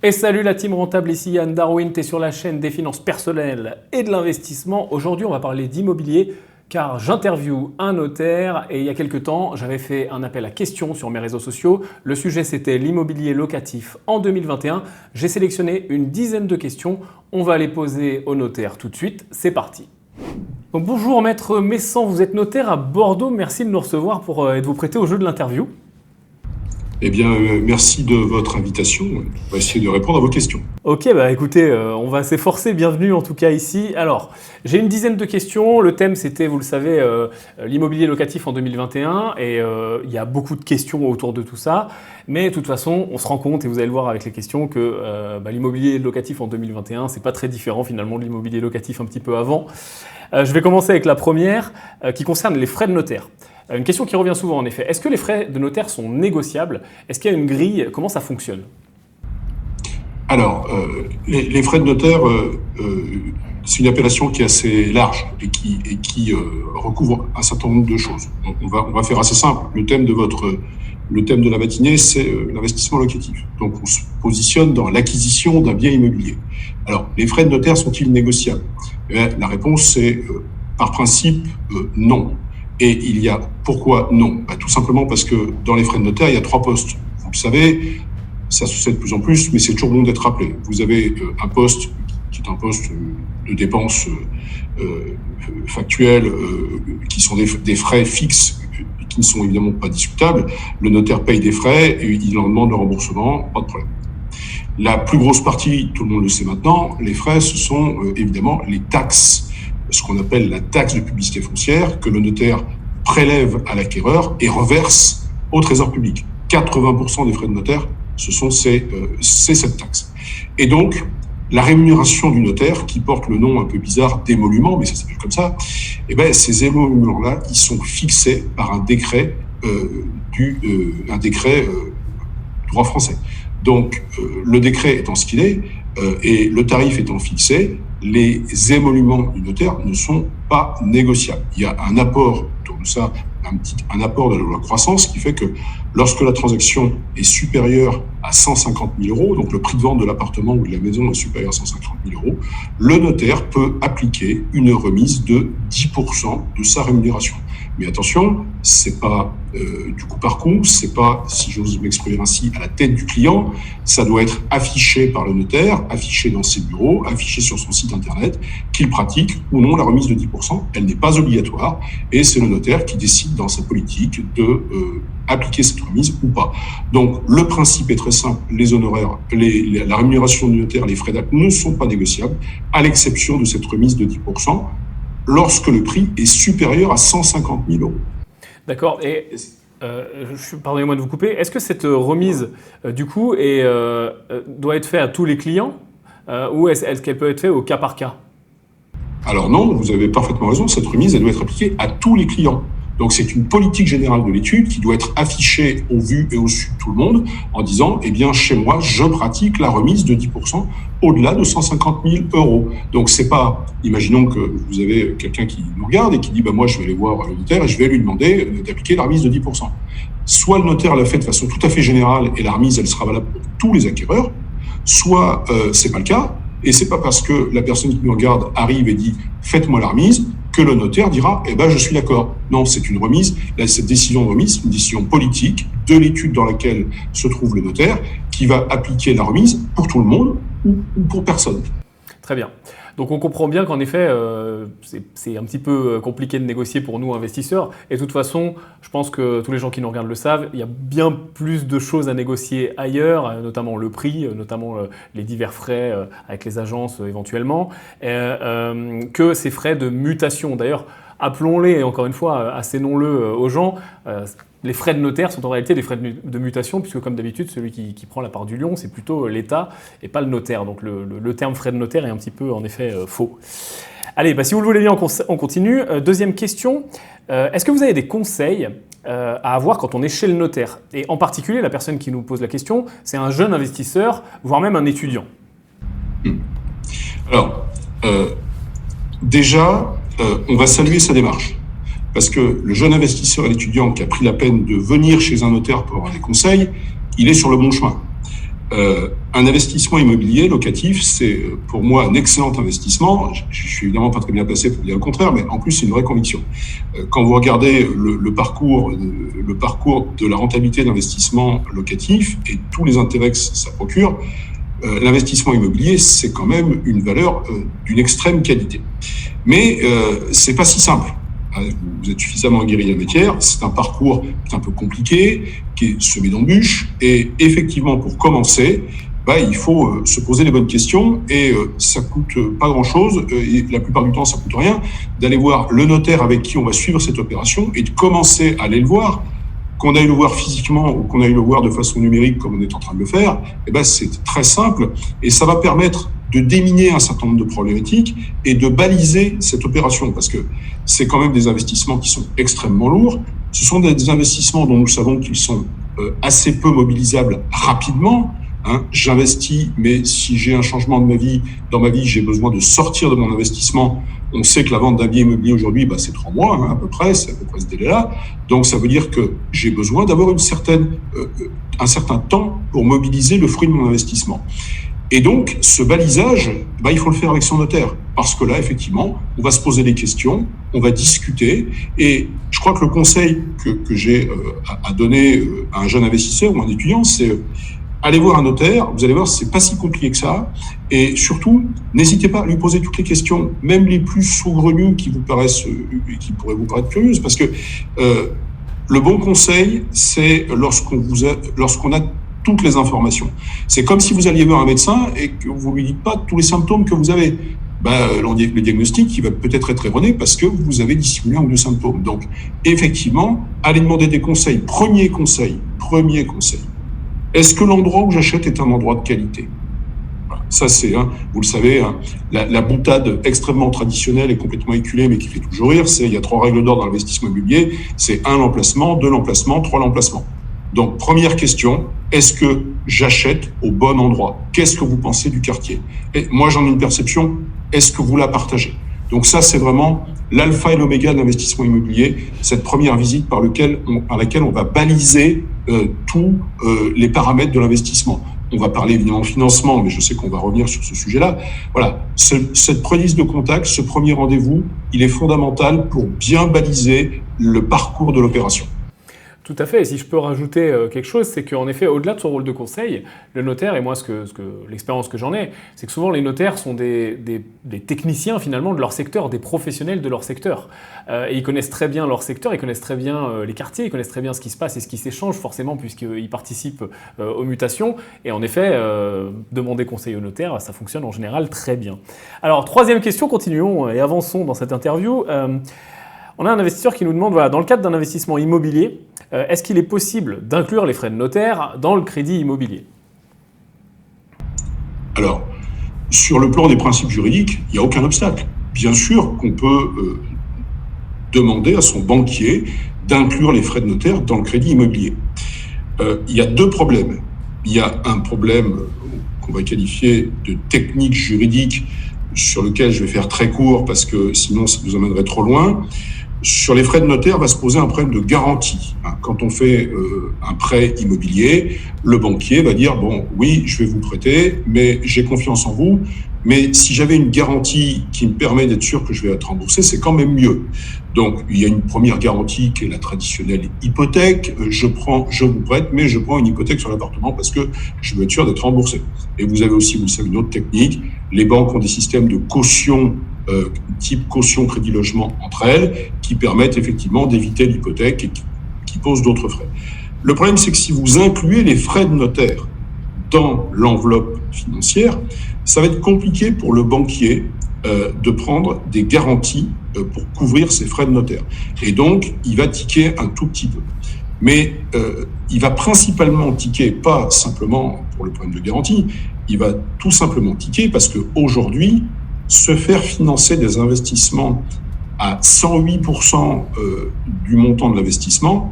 Et salut la team rentable, ici Yann Darwin, t'es sur la chaîne des finances personnelles et de l'investissement. Aujourd'hui, on va parler d'immobilier car j'interviewe un notaire et il y a quelques temps, j'avais fait un appel à questions sur mes réseaux sociaux. Le sujet, c'était l'immobilier locatif en 2021. J'ai sélectionné une dizaine de questions. On va les poser au notaire tout de suite. C'est parti. Donc, bonjour maître Messan, vous êtes notaire à Bordeaux. Merci de nous recevoir pour de vous prêter au jeu de l'interview. Eh bien, merci de votre invitation. On va essayer de répondre à vos questions. Ok, écoutez, on va s'efforcer. Bienvenue en tout cas ici. Alors, j'ai une dizaine de questions. Le thème, c'était, vous le savez, l'immobilier locatif en 2021. Et il y a beaucoup de questions autour de tout ça. Mais de toute façon, on se rend compte, et vous allez le voir avec les questions, que l'immobilier locatif en 2021, c'est pas très différent finalement de l'immobilier locatif un petit peu avant. Je vais commencer avec la première, qui concerne les frais de notaire. Une question qui revient souvent en effet. Est-ce que les frais de notaire sont négociables? Est-ce qu'il y a une grille? Comment ça fonctionne? Alors, les frais de notaire, c'est une appellation qui est assez large et qui recouvre un certain nombre de choses. On va faire assez simple. Le thème de la matinée, c'est l'investissement locatif. Donc, on se positionne dans l'acquisition d'un bien immobilier. Alors, les frais de notaire sont-ils négociables? La réponse, c'est par principe non. Et il y a pourquoi non? Tout simplement parce que dans les frais de notaire, il y a 3 postes. Vous le savez, ça se sait de plus en plus, mais c'est toujours bon d'être rappelé. Vous avez un poste qui est un poste de dépenses factuelles, qui sont des frais fixes, qui ne sont évidemment pas discutables. Le notaire paye des frais et il en demande le remboursement, pas de problème. La plus grosse partie, tout le monde le sait maintenant, les frais, ce sont évidemment les taxes, ce qu'on appelle la taxe de publicité foncière, que le notaire prélève à l'acquéreur et reverse au trésor public. 80% des frais de notaire, c'est cette taxe. Et donc, la rémunération du notaire, qui porte le nom un peu bizarre d'émolument, mais ça s'appelle comme ça, ces émoluments-là, ils sont fixés par un décret droit français. Donc, le décret étant ce qu'il est, et le tarif étant fixé, les émoluments du notaire ne sont pas négociables. Il y a un apport autour de ça, un apport de la loi croissance qui fait que lorsque la transaction est supérieure à 150 000 euros, donc le prix de vente de l'appartement ou de la maison est supérieur à 150 000 euros, le notaire peut appliquer une remise de 10% de sa rémunération. Mais attention, c'est pas du coup par coup, c'est pas, si j'ose m'exprimer ainsi, à la tête du client. Ça doit être affiché par le notaire, affiché dans ses bureaux, affiché sur son site internet, qu'il pratique ou non la remise de 10%. Elle n'est pas obligatoire et c'est le notaire qui décide dans sa politique de appliquer cette remise ou pas. Donc le principe est très simple, les honoraires, la rémunération du notaire, les frais d'acte ne sont pas négociables, à l'exception de cette remise de 10%. Lorsque le prix est supérieur à 150 000 euros. D'accord. Et pardonnez-moi de vous couper. Est-ce que cette remise, du coup, doit être faite à tous les clients ou est-ce qu'elle peut être faite au cas par cas? Alors non, vous avez parfaitement raison. Cette remise, elle doit être appliquée à tous les clients. Donc c'est une politique générale de l'étude qui doit être affichée au vu et au su de tout le monde en disant, chez moi, je pratique la remise de 10% au-delà de 150 000 euros. Donc c'est pas, imaginons que vous avez quelqu'un qui nous regarde et qui dit, moi je vais aller voir le notaire et je vais lui demander d'appliquer la remise de 10%. Soit le notaire l'a fait de façon tout à fait générale et la remise, elle sera valable pour tous les acquéreurs, soit c'est pas le cas et c'est pas parce que la personne qui nous regarde arrive et dit, faites-moi la remise, que le notaire dira, je suis d'accord. Non, c'est une remise. Là, cette décision de remise, c'est une décision politique de l'étude dans laquelle se trouve le notaire qui va appliquer la remise pour tout le monde ou pour personne. Très bien. Donc on comprend bien qu'en effet, c'est un petit peu compliqué de négocier pour nous investisseurs. Et de toute façon, je pense que tous les gens qui nous regardent le savent, il y a bien plus de choses à négocier ailleurs, notamment le prix, notamment les divers frais avec les agences éventuellement, que ces frais de mutation. D'ailleurs, appelons-les, encore une fois, assénons-le aux gens. Les frais de notaire sont en réalité des frais de mutation, puisque comme d'habitude, celui qui prend la part du lion, c'est plutôt l'État et pas le notaire. Donc le terme frais de notaire est un petit peu, en effet, faux. Allez, si vous le voulez bien, on continue. Deuxième question, est-ce que vous avez des conseils à avoir quand on est chez le notaire? Et en particulier, la personne qui nous pose la question, c'est un jeune investisseur, voire même un étudiant. Alors, déjà, on va saluer sa démarche. Parce que le jeune investisseur et l'étudiant qui a pris la peine de venir chez un notaire pour avoir des conseils, il est sur le bon chemin. Un investissement immobilier locatif, c'est pour moi un excellent investissement. Je suis évidemment pas très bien placé pour dire le contraire, mais en plus c'est une vraie conviction. Quand vous regardez le parcours de la rentabilité d'investissement locatif et tous les intérêts que ça procure, l'investissement immobilier, c'est quand même une valeur d'une extrême qualité. Mais c'est pas si simple. Vous êtes suffisamment aguerri à la matière, c'est un parcours un peu compliqué, qui est semé d'embûches, et effectivement, pour commencer, il faut se poser les bonnes questions, et ça coûte pas grand-chose, et la plupart du temps, ça coûte rien, d'aller voir le notaire avec qui on va suivre cette opération, et de commencer à aller le voir. Qu'on aille le voir physiquement ou qu'on aille le voir de façon numérique, comme on est en train de le faire, c'est très simple, et ça va permettre de déminer un certain nombre de problématiques et de baliser cette opération, parce que c'est quand même des investissements qui sont extrêmement lourds. Ce sont des investissements dont nous savons qu'ils sont assez peu mobilisables rapidement. J'investis, mais si j'ai un changement dans ma vie, j'ai besoin de sortir de mon investissement. On sait que la vente d'un bien immobilier aujourd'hui, c'est 3 mois à peu près, c'est à peu près ce délai-là. Donc ça veut dire que j'ai besoin d'avoir un certain temps pour mobiliser le fruit de mon investissement. Et donc, ce balisage, il faut le faire avec son notaire. Parce que là, effectivement, on va se poser des questions, on va discuter. Et je crois que le conseil que j'ai à donner à un jeune investisseur ou un étudiant, c'est allez voir un notaire. Vous allez voir, c'est pas si compliqué que ça. Et surtout, n'hésitez pas à lui poser toutes les questions, même les plus saugrenues qui pourraient vous paraître curieuses. Parce que le bon conseil, c'est lorsqu'on a toutes les informations. C'est comme si vous alliez voir un médecin et que vous lui dites pas tous les symptômes que vous avez. Le diagnostic, il va peut-être être erroné parce que vous avez dissimulé 1 ou 2 symptômes. Donc, effectivement, allez demander des conseils. Premier conseil. Est-ce que l'endroit où j'achète est un endroit de qualité ? Voilà. Ça, c'est, vous le savez, la boutade extrêmement traditionnelle et complètement éculée, mais qui fait toujours rire, c'est il y a 3 règles d'or dans l'investissement immobilier. C'est 1 l'emplacement, 2 l'emplacement, 3 l'emplacement. Donc, première question, est-ce que j'achète au bon endroit ? Qu'est-ce que vous pensez du quartier ? Et moi, j'en ai une perception, est-ce que vous la partagez ? Donc ça, c'est vraiment l'alpha et l'oméga de l'investissement immobilier, cette première visite par laquelle on va baliser tous les paramètres de l'investissement. On va parler évidemment financement, mais je sais qu'on va revenir sur ce sujet-là. Voilà, cette prise de contact, ce premier rendez-vous, il est fondamental pour bien baliser le parcours de l'opération. Tout à fait. Et si je peux rajouter quelque chose, c'est qu'en effet, au-delà de son rôle de conseil, le notaire, et moi l'expérience que j'en ai, c'est que souvent les notaires sont des techniciens finalement de leur secteur, des professionnels de leur secteur. Et ils connaissent très bien leur secteur, ils connaissent très bien les quartiers, ils connaissent très bien ce qui se passe et ce qui s'échange forcément puisqu'ils participent aux mutations. Et en effet, demander conseil au notaire, ça fonctionne en général très bien. Alors, 3e question, continuons et avançons dans cette interview. On a un investisseur qui nous demande, dans le cadre d'un investissement immobilier, est-ce qu'il est possible d'inclure les frais de notaire dans le crédit immobilier ? Alors, sur le plan des principes juridiques, il n'y a aucun obstacle. Bien sûr qu'on peut demander à son banquier d'inclure les frais de notaire dans le crédit immobilier. Il y a 2 problèmes. Il y a un problème qu'on va qualifier de technique juridique, sur lequel je vais faire très court parce que sinon ça nous emmènerait trop loin. Sur les frais de notaire va se poser un problème de garantie. Quand on fait un prêt immobilier, le banquier va dire oui, je vais vous prêter, mais j'ai confiance en vous. Mais si j'avais une garantie qui me permet d'être sûr que je vais être remboursé, c'est quand même mieux. Donc, il y a une première garantie qui est la traditionnelle hypothèque. Je vous prête, mais je prends une hypothèque sur l'appartement parce que je veux être sûr d'être remboursé. Et vous avez aussi, vous le savez, une autre technique. Les banques ont des systèmes de caution, type caution crédit logement entre elles, qui permettent effectivement d'éviter l'hypothèque et qui posent d'autres frais. Le problème, c'est que si vous incluez les frais de notaire dans l'enveloppe financière, ça va être compliqué pour le banquier de prendre des garanties pour couvrir ses frais de notaire. Et donc, il va tiquer un tout petit peu. Mais il va principalement tiquer, pas simplement pour le problème de garantie, il va tout simplement tiquer parce qu'aujourd'hui, se faire financer des investissements à 108% du montant de l'investissement,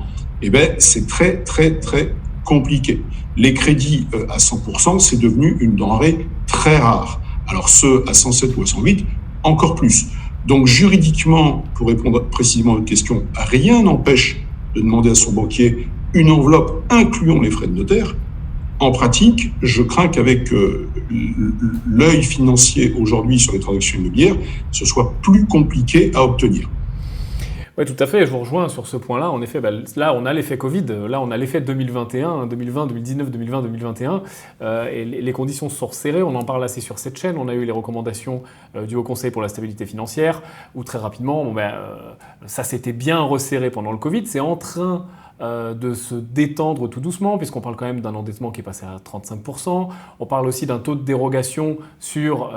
c'est très, très, très compliqué. Les crédits à 100%, c'est devenu une denrée très rare. Alors ceux à 107 ou à 108, encore plus. Donc juridiquement, pour répondre précisément à votre question, rien n'empêche de demander à son banquier une enveloppe incluant les frais de notaire. En pratique, je crains qu'avec l'œil financier aujourd'hui sur les transactions immobilières, ce soit plus compliqué à obtenir. Oui, tout à fait, je vous rejoins sur ce point-là. En effet, là, on a l'effet Covid, là, on a l'effet 2021, 2020, 2019, 2020, 2021, et les conditions sont resserrées. On en parle assez sur cette chaîne. On a eu les recommandations du Haut Conseil pour la stabilité financière, où très rapidement, ça s'était bien resserré pendant le Covid. C'est en train de se détendre tout doucement, puisqu'on parle quand même d'un endettement qui est passé à 35%. On parle aussi d'un taux de dérogation sur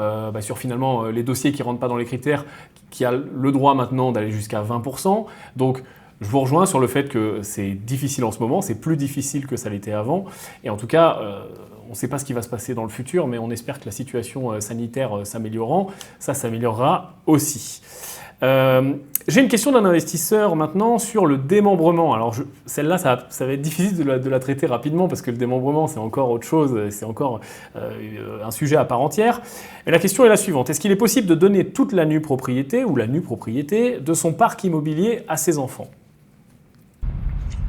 finalement les dossiers qui ne rentrent pas dans les critères, qui a le droit maintenant d'aller jusqu'à 20%. Donc, je vous rejoins sur le fait que c'est difficile en ce moment, c'est plus difficile que ça l'était avant. Et en tout cas, on ne sait pas ce qui va se passer dans le futur, mais on espère que la situation sanitaire s'améliorant, ça s'améliorera aussi. J'ai une question d'un investisseur maintenant sur le démembrement. Alors celle-là, ça va être difficile de la traiter rapidement parce que le démembrement, c'est encore autre chose, c'est encore un sujet à part entière. Et la question est la suivante. Est-ce qu'il est possible de donner toute la nue propriété ou la nue propriété de son parc immobilier à ses enfants ?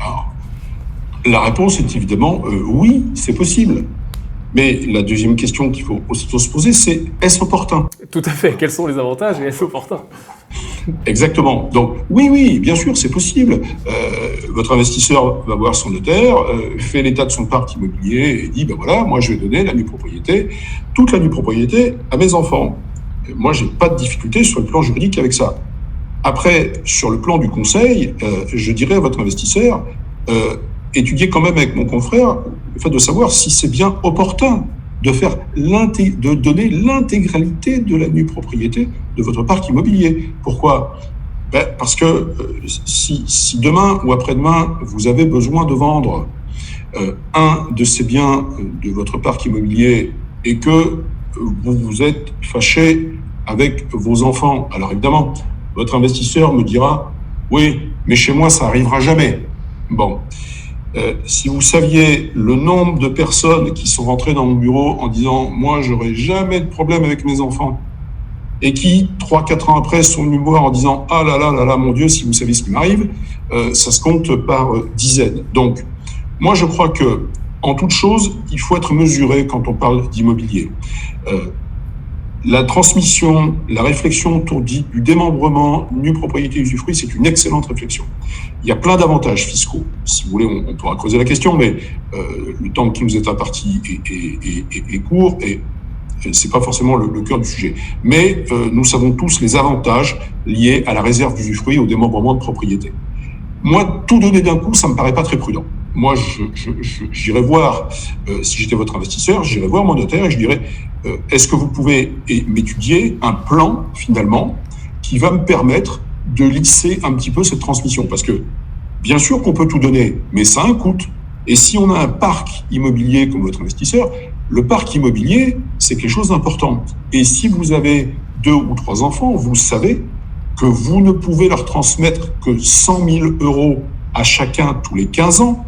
Alors, la réponse est évidemment oui, c'est possible. Mais la deuxième question qu'il faut aussitôt se poser, c'est est-ce opportun ? Tout à fait. Quels sont les avantages et est-ce opportun ? Exactement. Donc oui, bien sûr, c'est possible. Votre investisseur va voir son notaire, fait l'état de son parc immobilier et dit, moi je vais donner la nue propriété, toute la nue propriété à mes enfants. Et moi, j'ai pas de difficulté sur le plan juridique avec ça. Après, sur le plan du conseil, je dirais à votre investisseur, étudiez quand même avec mon confrère le fait de savoir si c'est bien opportun de donner l'intégralité de la nue propriété de votre parc immobilier. Pourquoi ? Parce que si demain ou après-demain, vous avez besoin de vendre un de ces biens de votre parc immobilier et que vous vous êtes fâché avec vos enfants, alors évidemment, votre investisseur me dira « Oui, mais chez moi, ça n'arrivera jamais. » Bon. Si vous saviez le nombre de personnes qui sont rentrées dans mon bureau en disant « Moi, j'aurai jamais de problème avec mes enfants » et qui, 3-4 ans après, sont venus me voir en disant « Ah là là là là, mon Dieu, si vous savez ce qui m'arrive », ça se compte par dizaines. Donc, moi, je crois que, en toute chose, il faut être mesuré quand on parle d'immobilier. La transmission, la réflexion autour du démembrement, nue propriété usufruit, c'est une excellente réflexion. Il y a plein d'avantages fiscaux. Si vous voulez, on pourra creuser la question, mais le temps qui nous est imparti est court et c'est pas forcément le cœur du sujet. Mais nous savons tous les avantages liés à la réserve d'usufruit, au démembrement de propriété. Moi, tout donner d'un coup, ça me paraît pas très prudent. Moi, j'irai voir, si j'étais votre investisseur, j'irai voir mon notaire et je dirais, est-ce que vous pouvez m'étudier un plan, finalement, qui va me permettre de lisser un petit peu cette transmission ? Parce que, bien sûr qu'on peut tout donner, mais ça a un coût. Et si on a un parc immobilier comme votre investisseur, le parc immobilier, c'est quelque chose d'important. Et si vous avez 2 ou 3 enfants, vous savez que vous ne pouvez leur transmettre que 100 000 € à chacun tous les 15 ans,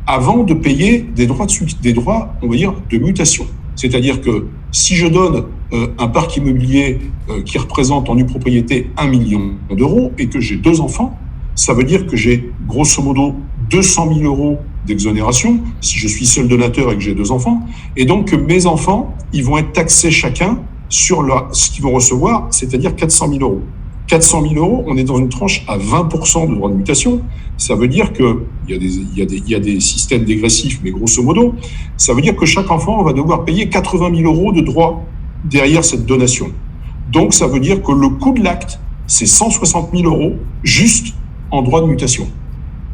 avant de payer des droits, on va dire, de mutation. C'est-à-dire que si je donne un parc immobilier qui représente en nue propriété 1 million d'euros et que j'ai 2 enfants, ça veut dire que j'ai grosso modo 200 000 € d'exonération si je suis seul donateur et que j'ai 2 enfants. Et donc mes enfants, ils vont être taxés chacun sur ce qu'ils vont recevoir, c'est-à-dire 400 000 €. 400 000 €, on est dans une tranche à 20% de droits de mutation. Ça veut dire qu'il y a des systèmes dégressifs, mais grosso modo, ça veut dire que chaque enfant va devoir payer 80 000 € de droits derrière cette donation. Donc, ça veut dire que le coût de l'acte, c'est 160 000 € juste en droits de mutation.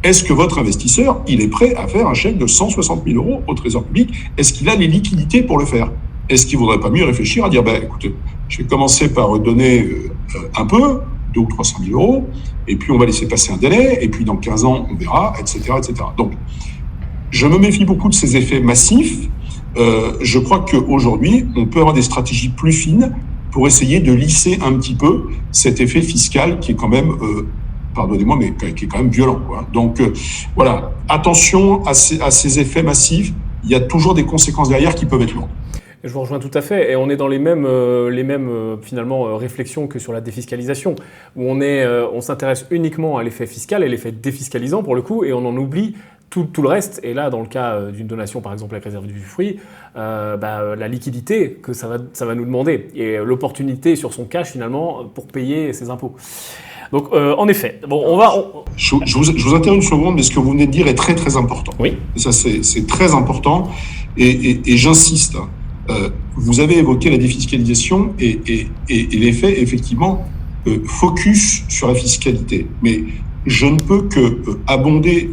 Est-ce que votre investisseur, il est prêt à faire un chèque de 160 000 € au Trésor public ? Est-ce qu'il a les liquidités pour le faire ? Est-ce qu'il ne vaudrait pas mieux réfléchir à dire, écoutez, je vais commencer par donner un peu, 200 ou 300 000 €, et puis on va laisser passer un délai, et puis dans 15 ans, on verra, etc., etc. Donc, je me méfie beaucoup de ces effets massifs. Je crois qu'aujourd'hui, on peut avoir des stratégies plus fines pour essayer de lisser un petit peu cet effet fiscal qui est quand même, pardonnez-moi, mais qui est quand même violent, quoi. Donc, voilà, attention à ces effets massifs. Il y a toujours des conséquences derrière qui peuvent être lourdes. Je vous rejoins tout à fait, et on est dans les mêmes finalement réflexions que sur la défiscalisation, où on s'intéresse uniquement à l'effet fiscal et l'effet défiscalisant pour le coup, et on en oublie tout le reste, et là, dans le cas d'une donation, par exemple, avec réserve d'usufruit, la liquidité que ça va nous demander, et l'opportunité sur son cash, finalement, pour payer ses impôts. Donc, en effet, Je vous interromps une seconde, mais ce que vous venez de dire est très, très important. Oui. Et ça, c'est très important, et j'insiste. Vous avez évoqué la défiscalisation, et l'effet, effectivement, focus sur la fiscalité. Mais je ne peux que abonder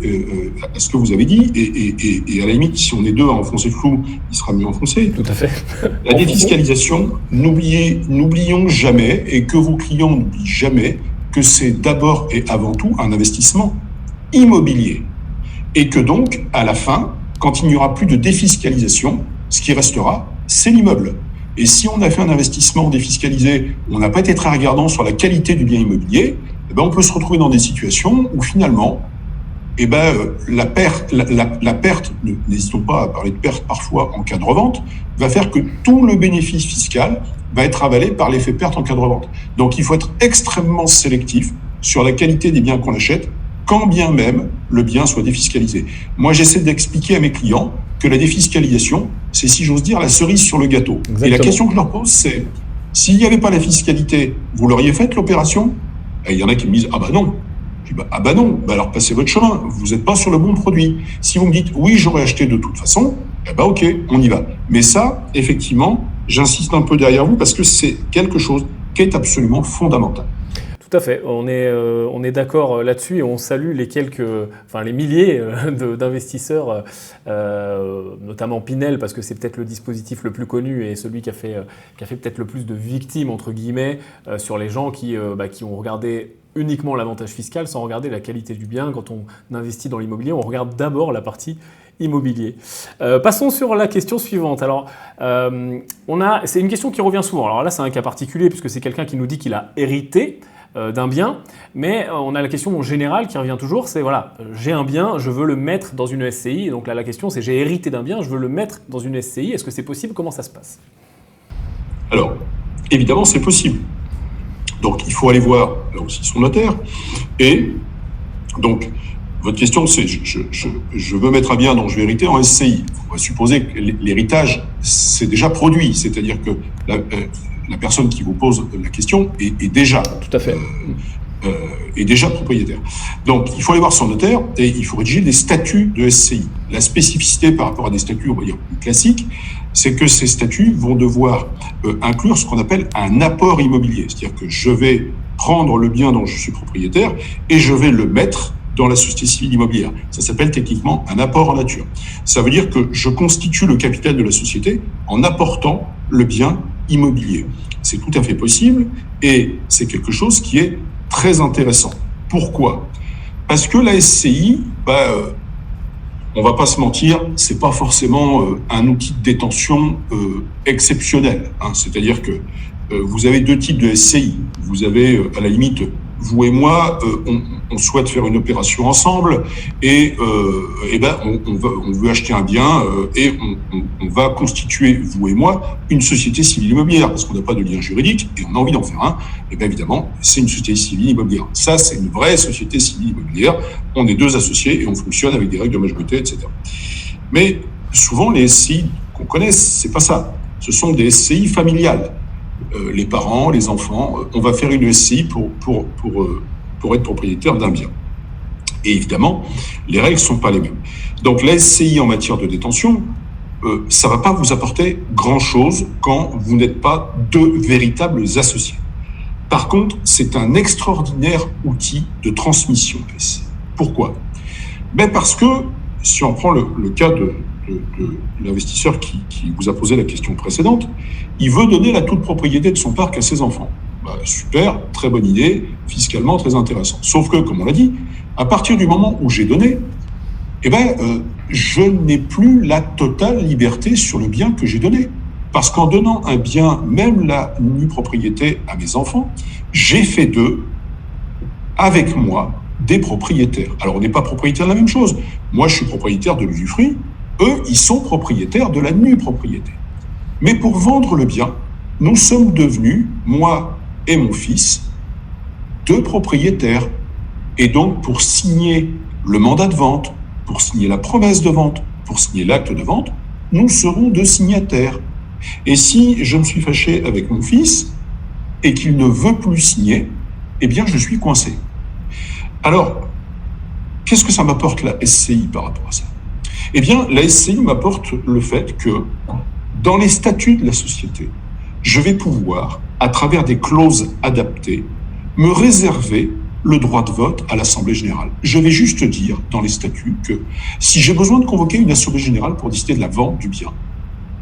à ce que vous avez dit, et à la limite, si on est deux à enfoncer le flou, il sera mieux enfoncé. Tout à fait. La défiscalisation, n'oublions jamais, et que vos clients n'oublient jamais, que c'est d'abord et avant tout un investissement immobilier. Et que donc, à la fin, quand il n'y aura plus de défiscalisation, ce qui restera, c'est l'immeuble. Et si on a fait un investissement défiscalisé, on n'a pas été très regardant sur la qualité du bien immobilier, on peut se retrouver dans des situations où finalement, la perte, n'hésitons pas à parler de perte parfois en cas de revente, va faire que tout le bénéfice fiscal va être avalé par l'effet perte en cas de revente. Donc il faut être extrêmement sélectif sur la qualité des biens qu'on achète, quand bien même le bien soit défiscalisé. Moi, j'essaie d'expliquer à mes clients que la défiscalisation, c'est, si j'ose dire, la cerise sur le gâteau. Exactement. Et la question que je leur pose, c'est, s'il n'y avait pas la fiscalité, vous l'auriez faite, l'opération ? Et il y en a qui me disent, ah bah non. Je dis, non, alors passez votre chemin, vous n'êtes pas sur le bon produit. Si vous me dites, oui, j'aurais acheté de toute façon, ok, on y va. Mais ça, effectivement, j'insiste un peu derrière vous parce que c'est quelque chose qui est absolument fondamental. Tout à fait, on est d'accord là-dessus et on salue les milliers d'investisseurs, notamment Pinel, parce que c'est peut-être le dispositif le plus connu et celui qui a fait peut-être le plus de victimes, entre guillemets, sur les gens qui ont regardé uniquement l'avantage fiscal sans regarder la qualité du bien. Quand on investit dans l'immobilier, on regarde d'abord la partie immobilier. Passons sur la question suivante. Alors, c'est une question qui revient souvent. Alors là, c'est un cas particulier puisque c'est quelqu'un qui nous dit qu'il a hérité d'un bien, mais on a la question générale qui revient toujours, c'est voilà, j'ai un bien, je veux le mettre dans une SCI, donc là la question c'est j'ai hérité d'un bien, je veux le mettre dans une SCI, est-ce que c'est possible? Comment ça se passe? Alors, évidemment c'est possible. Donc il faut aller voir là aussi son notaire, et donc votre question c'est je veux mettre un bien dont je vais hériter en SCI. On va supposer que l'héritage c'est déjà produit, c'est-à-dire que la personne qui vous pose la question est déjà, tout à fait, est déjà propriétaire. Donc, il faut aller voir son notaire et il faut rédiger des statuts de SCI. La spécificité par rapport à des statuts, on va dire, classiques, c'est que ces statuts vont devoir inclure ce qu'on appelle un apport immobilier. C'est-à-dire que je vais prendre le bien dont je suis propriétaire et je vais le mettre dans la société civile immobilière. Ça s'appelle techniquement un apport en nature. Ça veut dire que je constitue le capital de la société en apportant le bien immobilier. C'est tout à fait possible et c'est quelque chose qui est très intéressant. Pourquoi? Parce que la SCI, on va pas se mentir, c'est pas forcément un outil de détention exceptionnel. C'est-à-dire que vous avez deux types de SCI. Vous avez à la limite vous et moi, on souhaite faire une opération ensemble et on veut acheter un bien et on va constituer, vous et moi, une société civile immobilière parce qu'on n'a pas de lien juridique et on a envie d'en faire un. Et bien évidemment, c'est une société civile immobilière. Ça, c'est une vraie société civile immobilière. On est deux associés et on fonctionne avec des règles de majorité, etc. Mais souvent, les SCI qu'on connaisse, c'est pas ça. Ce sont des SCI familiales. Les parents, les enfants, on va faire une SCI pour être propriétaire d'un bien. Et évidemment, les règles ne sont pas les mêmes. Donc la SCI en matière de détention, ça ne va pas vous apporter grand-chose quand vous n'êtes pas deux véritables associés. Par contre, c'est un extraordinaire outil de transmission SCI. Pourquoi? Parce que, si on prend le cas de l'investisseur qui vous a posé la question précédente, il veut donner la toute propriété de son parc à ses enfants. Super, très bonne idée, fiscalement très intéressant. Sauf que, comme on l'a dit, à partir du moment où j'ai donné, je n'ai plus la totale liberté sur le bien que j'ai donné. Parce qu'en donnant un bien, même la nue propriété à mes enfants, j'ai fait d'eux, avec moi, des propriétaires. Alors, on n'est pas propriétaire de la même chose. Moi, je suis propriétaire de l'usufruit. Eux, ils sont propriétaires de la nue propriété. Mais pour vendre le bien, nous sommes devenus, moi et mon fils, deux propriétaires. Et donc, pour signer le mandat de vente, pour signer la promesse de vente, pour signer l'acte de vente, nous serons deux signataires. Et si je me suis fâché avec mon fils et qu'il ne veut plus signer, eh bien, je suis coincé. Alors, qu'est-ce que ça m'apporte la SCI par rapport à ça? Eh bien, la SCI m'apporte le fait que dans les statuts de la société, je vais pouvoir, à travers des clauses adaptées, me réserver le droit de vote à l'Assemblée générale. Je vais juste dire dans les statuts que si j'ai besoin de convoquer une Assemblée générale pour décider de la vente du bien,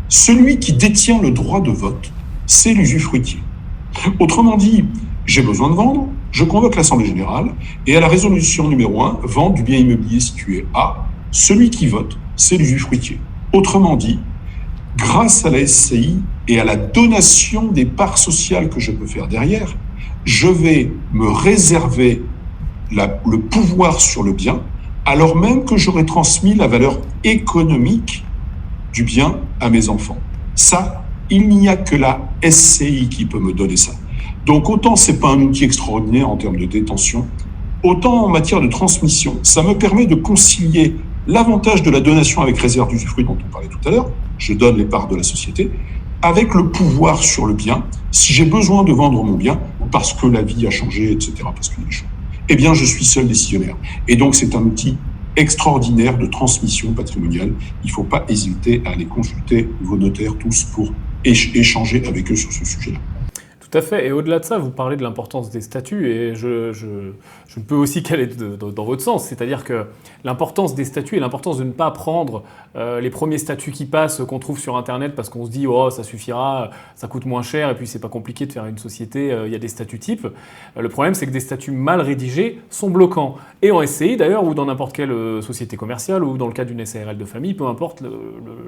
celui qui détient le droit de vote, c'est l'usufruitier. Autrement dit, j'ai besoin de vendre, je convoque l'Assemblée générale et à la résolution numéro 1, vente du bien immobilier situé à, celui qui vote, c'est l'usufruitier. Autrement dit, grâce à la SCI et à la donation des parts sociales que je peux faire derrière, je vais me réserver le pouvoir sur le bien, alors même que j'aurais transmis la valeur économique du bien à mes enfants. Ça, il n'y a que la SCI qui peut me donner ça. Donc autant c'est pas un outil extraordinaire en termes de détention, autant en matière de transmission, ça me permet de concilier l'avantage de la donation avec réserve d'usufruit dont on parlait tout à l'heure, je donne les parts de la société, avec le pouvoir sur le bien, si j'ai besoin de vendre mon bien, parce que la vie a changé, etc., parce qu'il y a des choses, eh bien je suis seul décisionnaire. Et donc c'est un outil extraordinaire de transmission patrimoniale. Il ne faut pas hésiter à aller consulter vos notaires tous pour échanger avec eux sur ce sujet-là. Tout à fait. Et au-delà de ça, vous parlez de l'importance des statuts et je ne peux aussi qu'aller dans votre sens. C'est-à-dire que l'importance des statuts et l'importance de ne pas prendre les premiers statuts qui passent, qu'on trouve sur Internet parce qu'on se dit « oh, ça suffira, ça coûte moins cher et puis c'est pas compliqué de faire une société, il y a des statuts types ». Le problème, c'est que des statuts mal rédigés sont bloquants. Et en SCI d'ailleurs, ou dans n'importe quelle société commerciale, ou dans le cas d'une SARL de famille, peu importe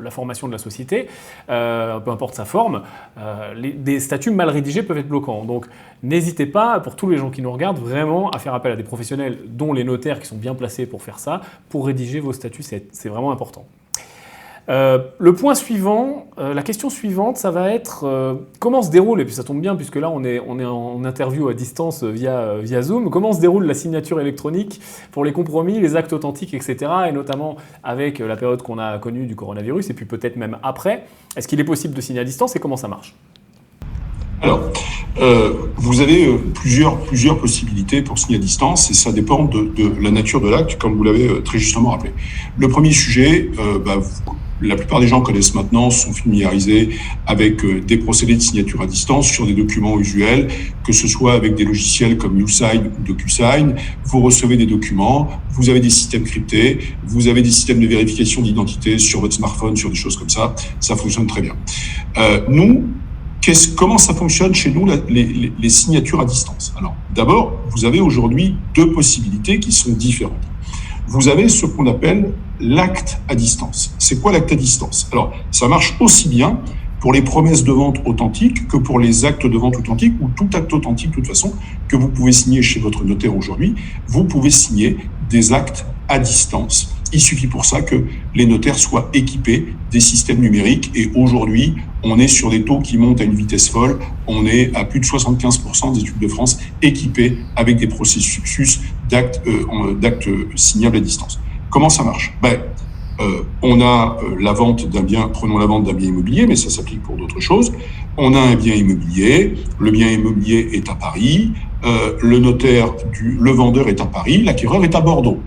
la formation de la société, peu importe sa forme, des statuts mal rédigés peuvent être bloquants. Donc n'hésitez pas, pour tous les gens qui nous regardent, vraiment à faire appel à des professionnels, dont les notaires qui sont bien placés pour faire ça, pour rédiger vos statuts, c'est vraiment important. Le point suivant, la question suivante, ça va être comment se déroule, et puis ça tombe bien puisque là on est en interview à distance via Zoom, comment se déroule la signature électronique pour les compromis, les actes authentiques, etc. Et notamment avec la période qu'on a connue du coronavirus et puis peut-être même après. Est-ce qu'il est possible de signer à distance et comment ça marche ? Alors, vous avez plusieurs possibilités pour signer à distance et ça dépend de la nature de l'acte, comme vous l'avez très justement rappelé. Le premier sujet, la plupart des gens connaissent maintenant, sont familiarisés avec des procédés de signature à distance sur des documents usuels, que ce soit avec des logiciels comme YouSign ou DocuSign. Vous recevez des documents, vous avez des systèmes cryptés, vous avez des systèmes de vérification d'identité sur votre smartphone, sur des choses comme ça. Ça fonctionne très bien. Comment ça fonctionne chez nous, les signatures à distance? Alors, d'abord, vous avez aujourd'hui deux possibilités qui sont différentes. Vous avez ce qu'on appelle l'acte à distance. C'est quoi l'acte à distance? Alors, ça marche aussi bien pour les promesses de vente authentiques que pour les actes de vente authentiques ou tout acte authentique, de toute façon, que vous pouvez signer chez votre notaire aujourd'hui. Vous pouvez signer des actes à distance. Il suffit pour ça que les notaires soient équipés des systèmes numériques. Et aujourd'hui, on est sur des taux qui montent à une vitesse folle. On est à plus de 75% des études de France équipés avec des processus d'actes signables à distance. Comment ça marche? On a la vente d'un bien, prenons la vente d'un bien immobilier, mais ça s'applique pour d'autres choses. On a un bien immobilier, le bien immobilier est à Paris, le vendeur est à Paris, l'acquéreur est à Bordeaux.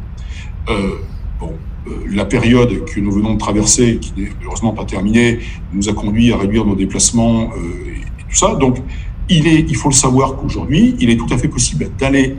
La période que nous venons de traverser, qui n'est malheureusement pas terminée, nous a conduit à réduire nos déplacements et tout ça. Donc, il faut le savoir qu'aujourd'hui, il est tout à fait possible d'aller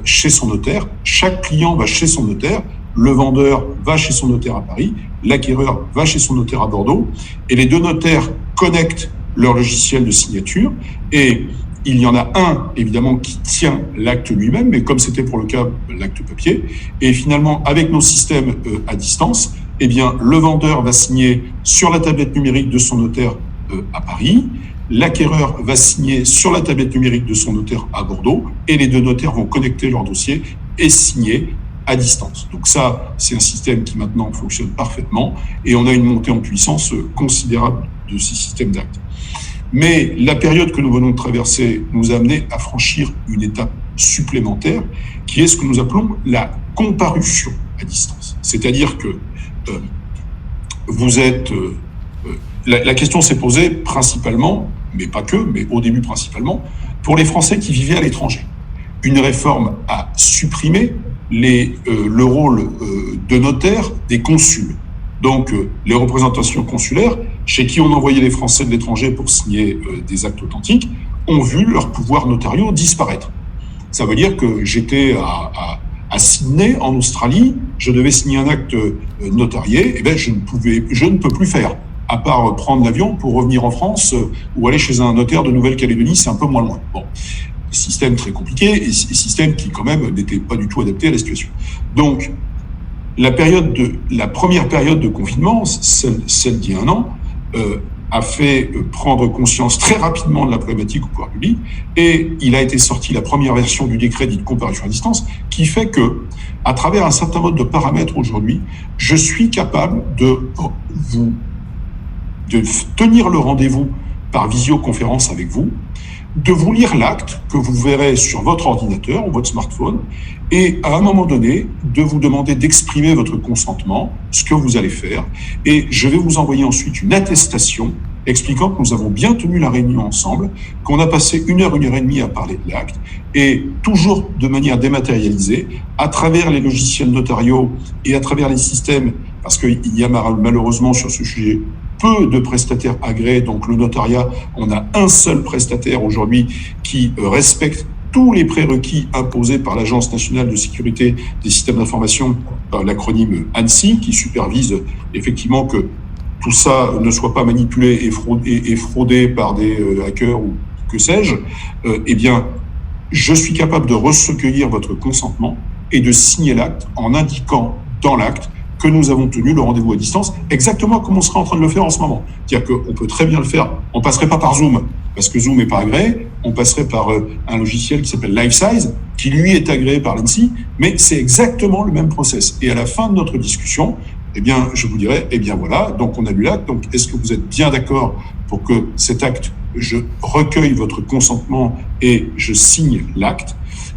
chez son notaire. Chaque client va chez son notaire. Le vendeur va chez son notaire à Paris. L'acquéreur va chez son notaire à Bordeaux. Et les deux notaires connectent leur logiciel de signature. Et il y en a un, évidemment, qui tient l'acte lui-même, mais comme c'était pour le cas l'acte papier. Et finalement, avec nos systèmes à distance, eh bien, le vendeur va signer sur la tablette numérique de son notaire à Paris. L'acquéreur va signer sur la tablette numérique de son notaire à Bordeaux. Et les deux notaires vont connecter leur dossier et signer à distance. Donc ça, c'est un système qui maintenant fonctionne parfaitement. Et on a une montée en puissance considérable de ces systèmes d'actes. Mais la période que nous venons de traverser nous a amené à franchir une étape supplémentaire, qui est ce que nous appelons la comparution. à distance. C'est-à-dire que vous êtes... la question s'est posée principalement, mais pas que, mais au début principalement, pour les Français qui vivaient à l'étranger. Une réforme a supprimé le rôle de notaire des consuls. Donc, les représentations consulaires, chez qui on envoyait les Français de l'étranger pour signer des actes authentiques, ont vu leurs pouvoirs notariaux disparaître. Ça veut dire que j'étais à Sydney, en Australie, je devais signer un acte notarié, et ben je ne peux plus faire, à part prendre l'avion pour revenir en France ou aller chez un notaire de Nouvelle-Calédonie, c'est un peu moins loin. Bon, système très compliqué et système qui quand même n'était pas du tout adapté à la situation. Donc, la première période de confinement, celle d'il y a un an, a fait prendre conscience très rapidement de la problématique au pouvoir public, et il a été sorti la première version du décret dit de comparution à distance, qui fait que, à travers un certain nombre de paramètres aujourd'hui, je suis capable de tenir le rendez-vous par visioconférence avec vous, de vous lire l'acte que vous verrez sur votre ordinateur ou votre smartphone, et à un moment donné, de vous demander d'exprimer votre consentement, ce que vous allez faire, et je vais vous envoyer ensuite une attestation expliquant que nous avons bien tenu la réunion ensemble, qu'on a passé 1 heure et demie à parler de l'acte, et toujours de manière dématérialisée, à travers les logiciels notariaux et à travers les systèmes, parce qu'il y a malheureusement sur ce sujet peu de prestataires agréés, donc le notariat, on a un seul prestataire aujourd'hui qui respecte tous les prérequis imposés par l'Agence nationale de sécurité des systèmes d'information, l'acronyme ANSSI, qui supervise effectivement que tout ça ne soit pas manipulé et fraudé par des hackers ou que sais-je. Eh bien, je suis capable de recueillir votre consentement et de signer l'acte en indiquant dans l'acte que nous avons tenu le rendez-vous à distance, exactement comme on serait en train de le faire en ce moment. C'est-à-dire qu'on peut très bien le faire, on passerait pas par Zoom, parce que Zoom n'est pas agréé, on passerait par un logiciel qui s'appelle LifeSize, qui lui est agréé par l'ANSSI, mais c'est exactement le même process. Et à la fin de notre discussion, eh bien, je vous dirai, eh bien voilà, donc on a lu l'acte, donc est-ce que vous êtes bien d'accord pour que cet acte, je recueille votre consentement et je signe l'acte?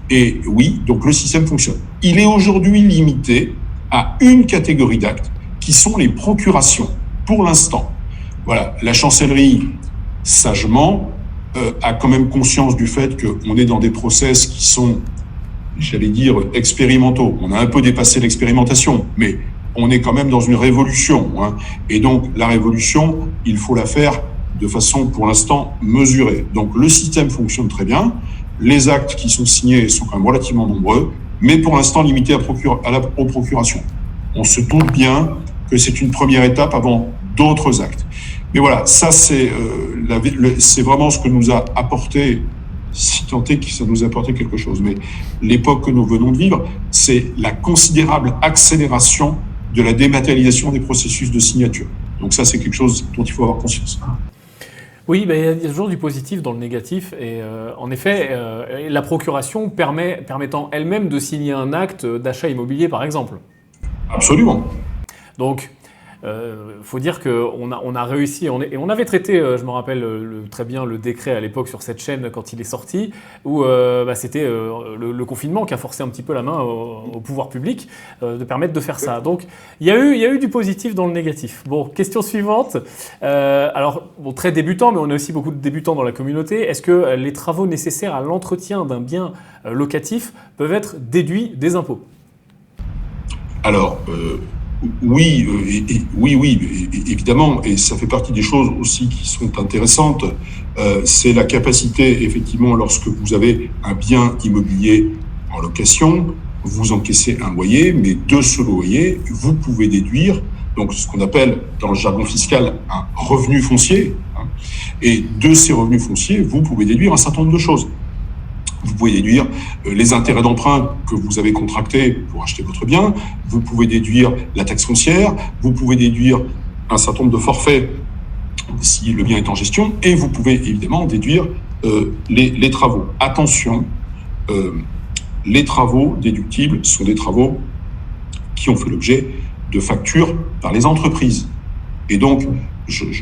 Et oui, donc le système fonctionne. Il est aujourd'hui limité à une catégorie d'actes, qui sont les procurations, pour l'instant. Voilà, la chancellerie, sagement, a quand même conscience du fait qu'on est dans des process qui sont, j'allais dire, expérimentaux. On a un peu dépassé l'expérimentation, mais on est quand même dans une révolution, hein. Et donc, la révolution, il faut la faire de façon, pour l'instant, mesurée. Donc, le système fonctionne très bien. Les actes qui sont signés sont quand même relativement nombreux, mais pour l'instant limité aux procurations. On se doute bien que c'est une première étape avant d'autres actes. Mais voilà, ça c'est vraiment ce que nous a apporté, si tant est que ça nous a apporté quelque chose. Mais l'époque que nous venons de vivre, c'est la considérable accélération de la dématérialisation des processus de signature. Donc ça, c'est quelque chose dont il faut avoir conscience. Oui, il y a toujours du positif dans le négatif. Et en effet, la procuration permettant elle-même de signer un acte d'achat immobilier, par exemple. Absolument. Donc, faut dire qu'on a réussi, et on avait traité, je me rappelle très bien, le décret à l'époque sur cette chaîne quand il est sorti, où c'était le confinement qui a forcé un petit peu la main au pouvoir public de permettre de faire ça. Donc il y a eu du positif dans le négatif. Bon, question suivante. Alors, bon, très débutant, mais on a aussi beaucoup de débutants dans la communauté. Est-ce que les travaux nécessaires à l'entretien d'un bien locatif peuvent être déduits des impôts ? Alors, oui, évidemment, et ça fait partie des choses aussi qui sont intéressantes. C'est la capacité, effectivement, lorsque vous avez un bien immobilier en location, vous encaissez un loyer, mais de ce loyer, vous pouvez déduire donc ce qu'on appelle dans le jargon fiscal un revenu foncier. Hein, et de ces revenus fonciers, vous pouvez déduire un certain nombre de choses. Vous pouvez déduire les intérêts d'emprunt que vous avez contractés pour acheter votre bien. Vous pouvez déduire la taxe foncière. Vous pouvez déduire un certain nombre de forfaits si le bien est en gestion. Et vous pouvez évidemment déduire les travaux. Attention, les travaux déductibles sont des travaux qui ont fait l'objet de factures par les entreprises. Et donc,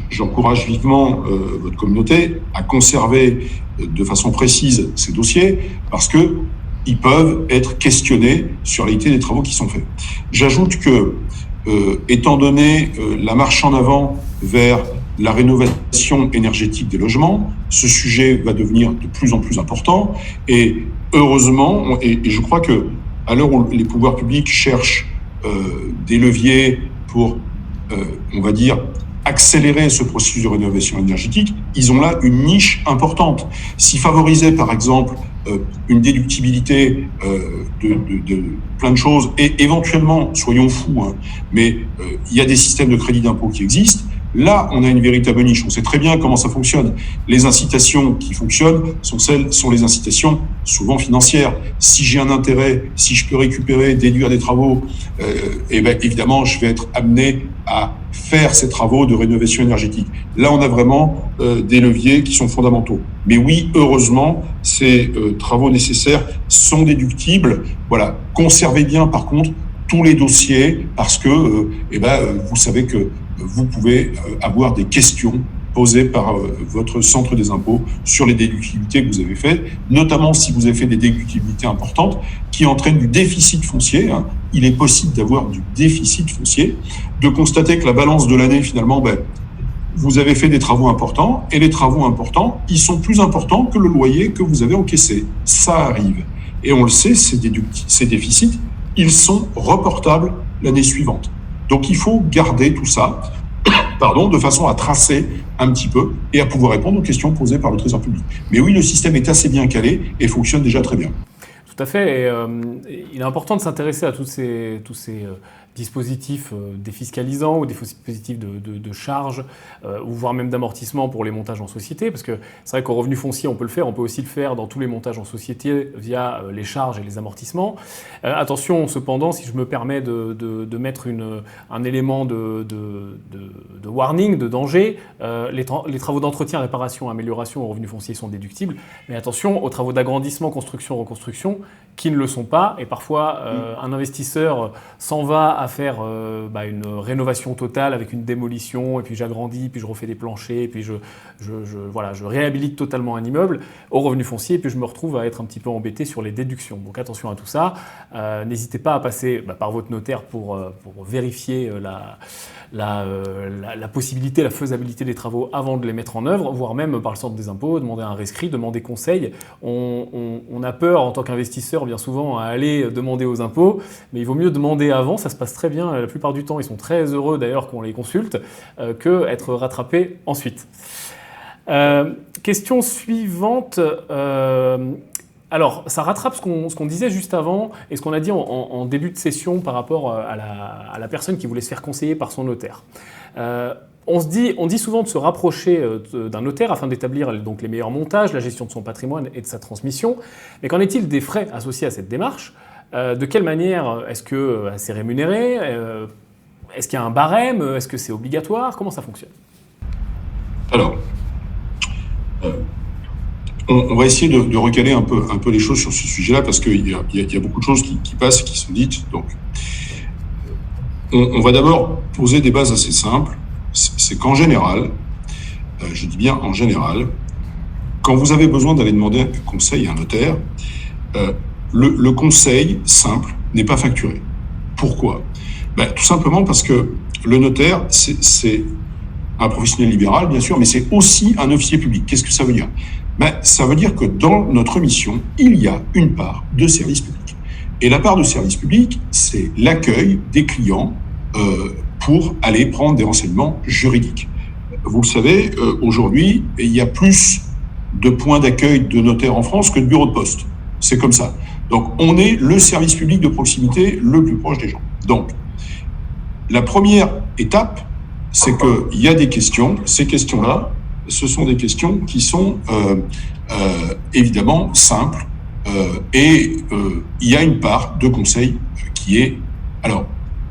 j'encourage vivement votre communauté à conserver de façon précise ces dossiers, parce que ils peuvent être questionnés sur la qualité des travaux qui sont faits. J'ajoute que, étant donné la marche en avant vers la rénovation énergétique des logements, ce sujet va devenir de plus en plus important. Et heureusement, et je crois que à l'heure où les pouvoirs publics cherchent des leviers pour, on va dire, accélérer ce processus de rénovation énergétique, ils ont là une niche importante. S'ils favorisaient, par exemple, une déductibilité de plein de choses, et éventuellement, soyons fous, hein, mais il y a des systèmes de crédit d'impôt qui existent. Là, on a une véritable niche. On sait très bien comment ça fonctionne. Les incitations qui fonctionnent sont les incitations souvent financières. Si j'ai un intérêt, si je peux récupérer, déduire des travaux, et ben évidemment, je vais être amené à faire ces travaux de rénovation énergétique. Là, on a vraiment des leviers qui sont fondamentaux. Mais oui, heureusement, ces travaux nécessaires sont déductibles. Voilà. Conservez bien, par contre, tous les dossiers parce que, vous savez que vous pouvez avoir des questions posées par votre centre des impôts sur les déductibilités que vous avez faites, notamment si vous avez fait des déductibilités importantes qui entraînent du déficit foncier. Hein. Il est possible d'avoir du déficit foncier, de constater que la balance de l'année, finalement, vous avez fait des travaux importants, et les travaux importants, ils sont plus importants que le loyer que vous avez encaissé. Ça arrive. Et on le sait, ces déficits, ils sont reportables l'année suivante. Donc il faut garder tout ça, de façon à tracer un petit peu et à pouvoir répondre aux questions posées par le Trésor public. Mais oui, le système est assez bien calé et fonctionne déjà très bien. Tout à fait. Et, il est important de s'intéresser à tous ces dispositifs défiscalisants ou des dispositifs de charges ou voire même d'amortissement pour les montages en société, parce que c'est vrai qu'au revenu foncier on peut le faire, on peut aussi le faire dans tous les montages en société via les charges et les amortissements. Attention cependant, si je me permets de mettre un élément de warning, de danger, les travaux d'entretien, réparation, amélioration au revenu foncier sont déductibles, mais attention aux travaux d'agrandissement, construction, reconstruction qui ne le sont pas, et parfois un investisseur s'en va à faire une rénovation totale avec une démolition, et puis j'agrandis, puis je refais des planchers, et puis je réhabilite totalement un immeuble au revenu foncier, et puis je me retrouve à être un petit peu embêté sur les déductions. Donc attention à tout ça, n'hésitez pas à passer par votre notaire pour vérifier la possibilité, la faisabilité des travaux avant de les mettre en œuvre, voire même par le centre des impôts, demander un rescrit, demander conseil. On a peur en tant qu'investisseur bien souvent à aller demander aux impôts, mais il vaut mieux demander avant, ça se passe très bien, la plupart du temps ils sont très heureux d'ailleurs qu'on les consulte, que être rattrapé ensuite. Question suivante. Alors, ça rattrape ce qu'on disait juste avant et ce qu'on a dit en début de session par rapport à la personne qui voulait se faire conseiller par son notaire. On dit souvent de se rapprocher d'un notaire afin d'établir donc les meilleurs montages, la gestion de son patrimoine et de sa transmission. Mais qu'en est-il des frais associés à cette démarche ? De quelle manière est-ce que c'est rémunéré ? Est-ce qu'il y a un barème ? Est-ce que c'est obligatoire ? Comment ça fonctionne ? Alors, on va essayer de recaler un peu les choses sur ce sujet-là parce qu'il y a beaucoup de choses qui passent et qui sont dites. Donc, on va d'abord poser des bases assez simples. C'est qu'en général, je dis bien en général, quand vous avez besoin d'aller demander un conseil à un notaire, le conseil simple n'est pas facturé. Pourquoi ? Tout simplement parce que le notaire, c'est un professionnel libéral, bien sûr, mais c'est aussi un officier public. Qu'est-ce que ça veut dire ? Ça veut dire que dans notre mission, il y a une part de service public. Et la part de service public, c'est l'accueil des clients pour aller prendre des renseignements juridiques. Vous le savez, aujourd'hui, il y a plus de points d'accueil de notaires en France que de bureaux de poste. C'est comme ça. Donc, on est le service public de proximité le plus proche des gens. Donc, la première étape, c'est qu'il y a des questions. Ces questions-là, ce sont des questions qui sont évidemment simples et il y a une part de conseil qui est... Alors,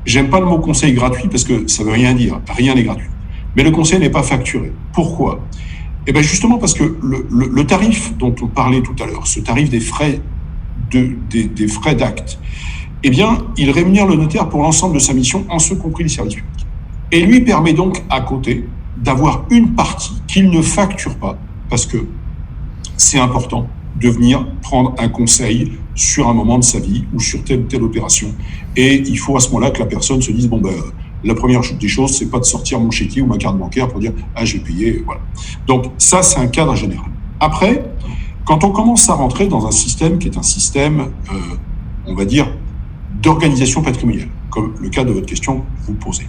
j'aime pas le mot conseil gratuit parce que ça veut rien dire. Rien n'est gratuit. Mais le conseil n'est pas facturé. Pourquoi ? Justement parce que le tarif dont on parlait tout à l'heure, ce tarif des frais des frais d'acte, il rémunère le notaire pour l'ensemble de sa mission, en ce compris les services publics. Et lui permet donc, à côté, d'avoir une partie qu'il ne facture pas, parce que c'est important de venir prendre un conseil sur un moment de sa vie ou sur telle ou telle opération. Et il faut à ce moment-là que la personne se dise, la première des choses, c'est pas de sortir mon chéquier ou ma carte bancaire pour dire « Ah, j'ai payé », voilà. Donc ça, c'est un cadre général. Après, quand on commence à rentrer dans un système qui est un système, on va dire, d'organisation patrimoniale, comme le cas de votre question que vous posez.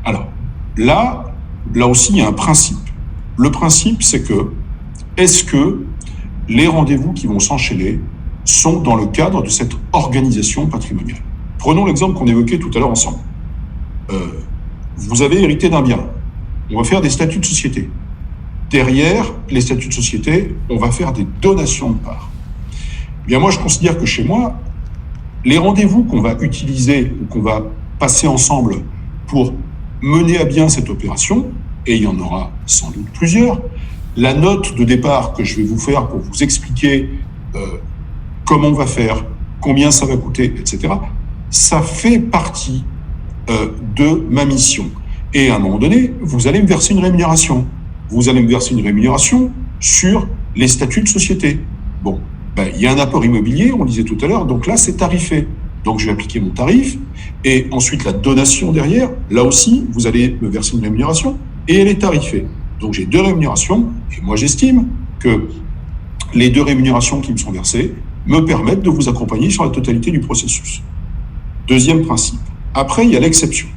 Alors, là aussi, il y a un principe. Le principe, c'est que, est-ce que les rendez-vous qui vont s'enchaîner sont dans le cadre de cette organisation patrimoniale? Prenons l'exemple qu'on évoquait tout à l'heure ensemble. Vous avez hérité d'un bien. On va faire des statuts de société. Derrière les statuts de société, on va faire des donations de parts. Eh bien, moi, je considère que chez moi, les rendez-vous qu'on va utiliser ou qu'on va passer ensemble pour mener à bien cette opération, et il y en aura sans doute plusieurs, la note de départ que je vais vous faire pour vous expliquer comment on va faire, combien ça va coûter, etc., ça fait partie de ma mission. Et à un moment donné, vous allez me verser une rémunération. Vous allez me verser une rémunération sur les statuts de société. Bon, il y a un apport immobilier, on le disait tout à l'heure, donc là, c'est tarifé. Donc, je vais appliquer mon tarif. Et ensuite, la donation derrière, là aussi, vous allez me verser une rémunération et elle est tarifée. Donc, j'ai deux rémunérations et moi, j'estime que les deux rémunérations qui me sont versées me permettent de vous accompagner sur la totalité du processus. Deuxième principe. Après, il y a l'exception.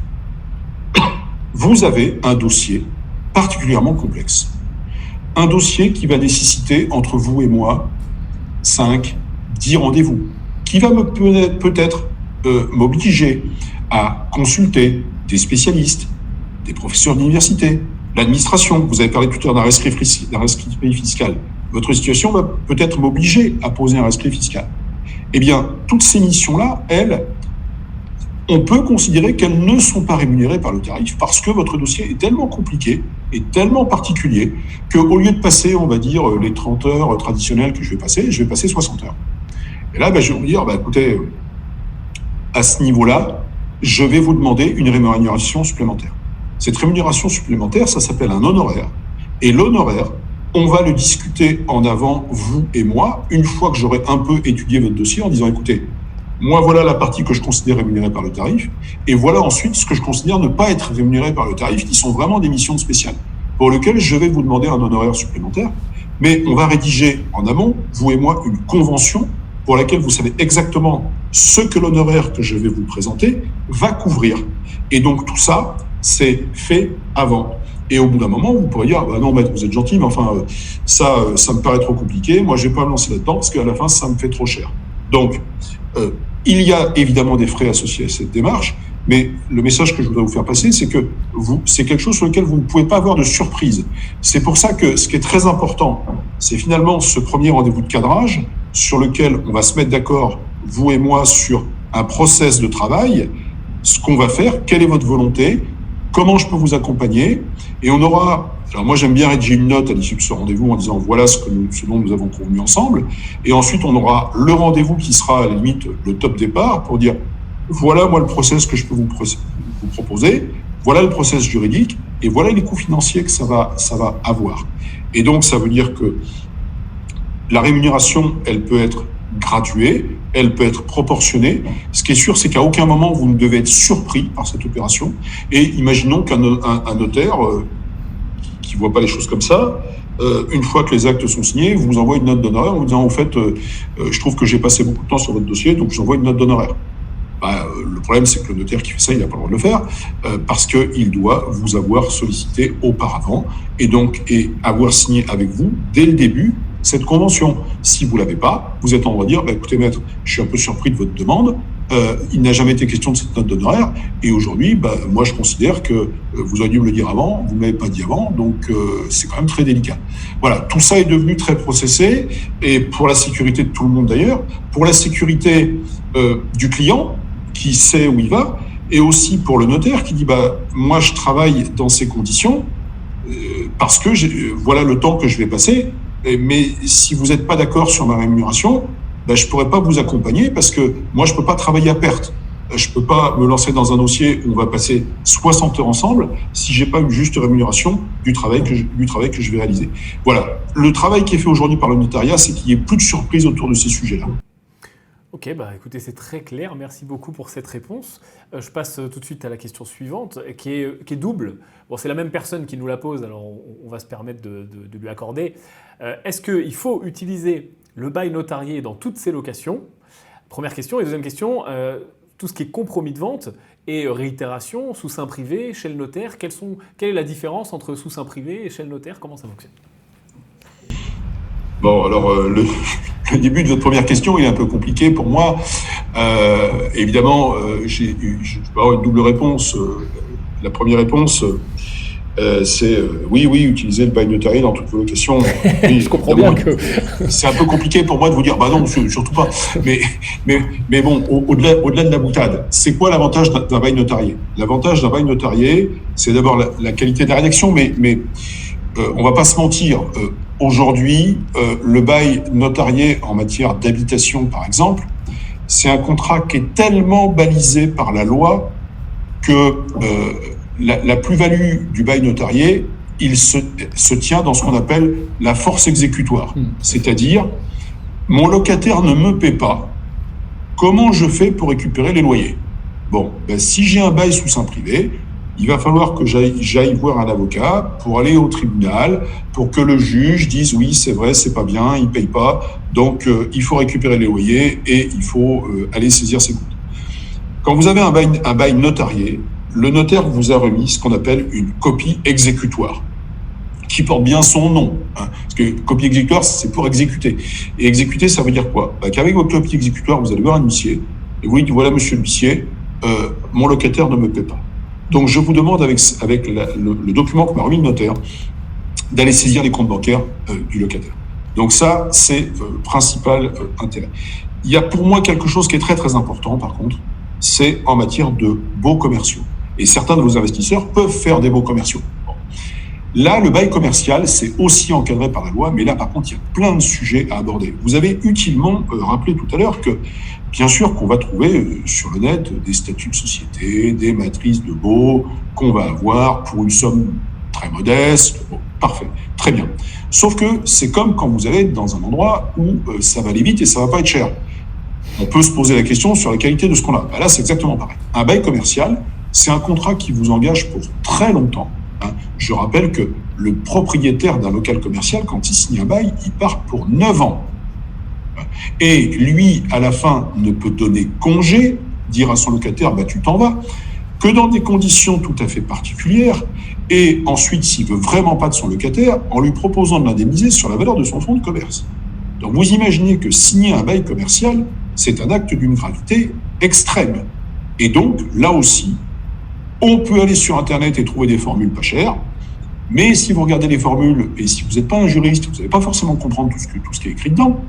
Vous avez un dossier particulièrement complexe. Un dossier qui va nécessiter, entre vous et moi, 5, 10 rendez-vous, qui va peut-être m'obliger à consulter des spécialistes, des professeurs d'université, l'administration. Vous avez parlé tout à l'heure d'un rescrit fiscal. Votre situation va peut-être m'obliger à poser un rescrit fiscal. Eh bien, toutes ces missions-là, elles, on peut considérer qu'elles ne sont pas rémunérées par le tarif parce que votre dossier est tellement compliqué et tellement particulier qu'au lieu de passer, on va dire, les 30 heures traditionnelles que je vais passer 60 heures. Et là, je vais vous dire, écoutez, à ce niveau-là, je vais vous demander une rémunération supplémentaire. Cette rémunération supplémentaire, ça s'appelle un honoraire. Et l'honoraire, on va le discuter en avant, vous et moi, une fois que j'aurai un peu étudié votre dossier en disant, écoutez, moi, voilà la partie que je considère rémunérée par le tarif, et voilà ensuite ce que je considère ne pas être rémunéré par le tarif, qui sont vraiment des missions spéciales, pour lesquelles je vais vous demander un honoraire supplémentaire, mais on va rédiger en amont, vous et moi, une convention pour laquelle vous savez exactement ce que l'honoraire que je vais vous présenter va couvrir. Et donc tout ça, c'est fait avant. Et au bout d'un moment, vous pourrez dire, non, maître, vous êtes gentil, mais enfin, ça me paraît trop compliqué, moi je vais pas me lancer là-dedans, parce qu'à la fin, ça me fait trop cher. Donc, il y a évidemment des frais associés à cette démarche, mais le message que je voudrais vous faire passer, c'est que c'est quelque chose sur lequel vous ne pouvez pas avoir de surprise. C'est pour ça que ce qui est très important, c'est finalement ce premier rendez-vous de cadrage sur lequel on va se mettre d'accord, vous et moi, sur un process de travail, ce qu'on va faire, quelle est votre volonté, comment je peux vous accompagner, et on aura... Alors moi, j'aime bien rédiger une note à l'issue de ce rendez-vous en disant voilà ce dont nous avons convenu ensemble. Et ensuite, on aura le rendez-vous qui sera à la limite le top départ pour dire voilà moi le process que je peux vous proposer, voilà le process juridique et voilà les coûts financiers que ça va avoir. Et donc, ça veut dire que la rémunération, elle peut être graduée, elle peut être proportionnée. Ce qui est sûr, c'est qu'à aucun moment, vous ne devez être surpris par cette opération. Et imaginons qu'un notaire... qui ne voit pas les choses comme ça, une fois que les actes sont signés, vous envoie une note d'honoraire en vous disant, en fait, je trouve que j'ai passé beaucoup de temps sur votre dossier, donc j'envoie une note d'honoraire. Le problème, c'est que le notaire qui fait ça, il n'a pas le droit de le faire, parce qu'il doit vous avoir sollicité auparavant, et avoir signé avec vous, dès le début, cette convention. Si vous ne l'avez pas, vous êtes en droit de dire, écoutez, maître, je suis un peu surpris de votre demande, il n'a jamais été question de cette note d'honoraire, et aujourd'hui, moi je considère que vous auriez dû me le dire avant, vous ne m'avez pas dit avant, donc c'est quand même très délicat. Voilà, tout ça est devenu très processé, et pour la sécurité de tout le monde d'ailleurs, pour la sécurité du client, qui sait où il va, et aussi pour le notaire qui dit, moi je travaille dans ces conditions, parce que voilà le temps que je vais passer, mais si vous n'êtes pas d'accord sur ma rémunération, je ne pourrais pas vous accompagner parce que moi, je ne peux pas travailler à perte. Je ne peux pas me lancer dans un dossier où on va passer 60 heures ensemble si je n'ai pas une juste rémunération du travail que je vais réaliser. Voilà. Le travail qui est fait aujourd'hui par le notariat, c'est qu'il n'y ait plus de surprises autour de ces sujets-là. Ok, écoutez, c'est très clair. Merci beaucoup pour cette réponse. Je passe tout de suite à la question suivante, qui est double. Bon, c'est la même personne qui nous la pose, alors on va se permettre de lui accorder. Est-ce qu'il faut utiliser le bail notarié dans toutes ces locations? Première question. Et deuxième question, tout ce qui est compromis de vente et réitération, sous-seing privé, chez le notaire, quelle est la différence entre sous-seing privé et chez le notaire? Comment ça fonctionne? Bon, alors le début de votre première question est un peu compliqué pour moi. Évidemment, je peux avoir une double réponse. La première réponse, c'est oui, utiliser le bail notarié dans toutes vos locations. Oui, je comprends bien que... C'est un peu compliqué pour moi de vous dire, non, surtout pas. Mais bon, au-delà de la boutade, c'est quoi l'avantage d'un bail notarié? L'avantage d'un bail notarié, c'est d'abord la qualité de la rédaction, mais on va pas se mentir. Aujourd'hui, le bail notarié en matière d'habitation, par exemple, c'est un contrat qui est tellement balisé par la loi que la plus-value du bail notarié, il se tient dans ce qu'on appelle la force exécutoire. C'est-à-dire, mon locataire ne me paie pas, comment je fais pour récupérer les loyers? Bon, si j'ai un bail sous-seing privé, il va falloir que j'aille voir un avocat pour aller au tribunal, pour que le juge dise oui, c'est vrai, c'est pas bien, il paye pas, donc il faut récupérer les loyers et il faut aller saisir ses comptes. Quand vous avez un bail notarié, le notaire vous a remis ce qu'on appelle une copie exécutoire, qui porte bien son nom, hein, parce que copie exécutoire, c'est pour exécuter. Et exécuter, ça veut dire quoi? Qu'avec votre copie exécutoire, vous allez voir un huissier, et vous dites, voilà, monsieur l'huissier, mon locataire ne me paie pas. Donc, je vous demande, avec le document que m'a remis le notaire, d'aller saisir les comptes bancaires du locataire. Donc ça, c'est le principal intérêt. Il y a pour moi quelque chose qui est très, très important, par contre, c'est en matière de baux commerciaux. Et certains de vos investisseurs peuvent faire des baux commerciaux. Bon. Là, le bail commercial, c'est aussi encadré par la loi, mais là, par contre, il y a plein de sujets à aborder. Vous avez utilement rappelé tout à l'heure que, bien sûr, qu'on va trouver sur le net des statuts de société, des matrices de baux qu'on va avoir pour une somme très modeste. Bon, parfait, très bien. Sauf que c'est comme quand vous allez dans un endroit où ça va aller vite et ça va pas être cher. On peut se poser la question sur la qualité de ce qu'on a. Là, c'est exactement pareil. Un bail commercial, c'est un contrat qui vous engage pour très longtemps. Je rappelle que le propriétaire d'un local commercial, quand il signe un bail, il part pour 9 ans. Et lui, à la fin, ne peut donner congé, dire à son locataire, tu t'en vas, que dans des conditions tout à fait particulières. Et ensuite, s'il veut vraiment pas de son locataire, en lui proposant de l'indemniser sur la valeur de son fonds de commerce. Donc vous imaginez que signer un bail commercial, c'est un acte d'une gravité extrême. Et donc, là aussi, on peut aller sur Internet et trouver des formules pas chères, mais si vous regardez les formules, et si vous n'êtes pas un juriste, vous n'allez pas forcément comprendre tout ce qui est écrit dedans.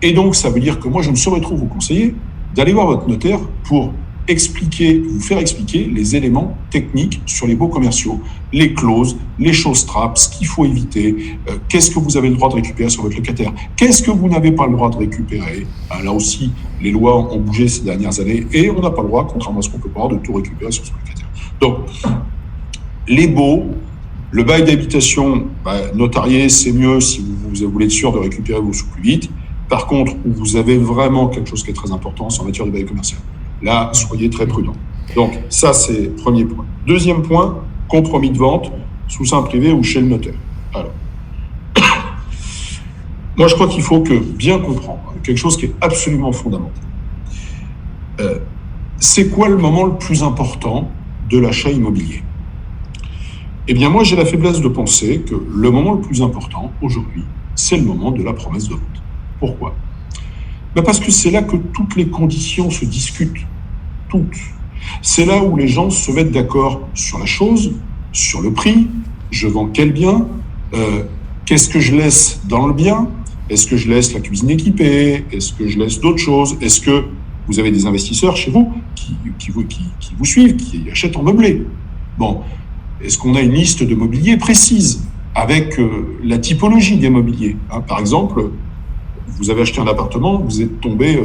Et donc, ça veut dire que moi, je ne saurais trop vous conseiller d'aller voir votre notaire pour vous faire expliquer les éléments techniques sur les baux commerciaux, les clauses, les choses trappes, ce qu'il faut éviter, qu'est-ce que vous avez le droit de récupérer sur votre locataire, qu'est-ce que vous n'avez pas le droit de récupérer. Là aussi, les lois ont bougé ces dernières années et on n'a pas le droit, contrairement à ce qu'on peut croire, de tout récupérer sur son locataire. Donc, les baux, le bail d'habitation notarié, c'est mieux si vous voulez être sûr de récupérer vos sous plus vite. Par contre, où vous avez vraiment quelque chose qui est très important, c'est en matière de bail commercial. Là, soyez très prudents. Donc, ça, c'est le premier point. Deuxième point, compromis de vente, sous-seing privé ou chez le notaire. Alors, moi, je crois qu'il faut bien comprendre quelque chose qui est absolument fondamental. C'est quoi le moment le plus important de l'achat immobilier? Eh bien, moi, j'ai la faiblesse de penser que le moment le plus important, aujourd'hui, c'est le moment de la promesse de vente. Pourquoi? Parce que c'est là que toutes les conditions se discutent. Toutes. C'est là où les gens se mettent d'accord sur la chose, sur le prix, je vends quel bien, qu'est-ce que je laisse dans le bien, est-ce que je laisse la cuisine équipée, est-ce que je laisse d'autres choses, est-ce que vous avez des investisseurs chez vous qui vous suivent, qui achètent en meublé. Bon, est-ce qu'on a une liste de mobilier précise avec la typologie des mobiliers, par exemple, vous avez acheté un appartement, vous êtes tombé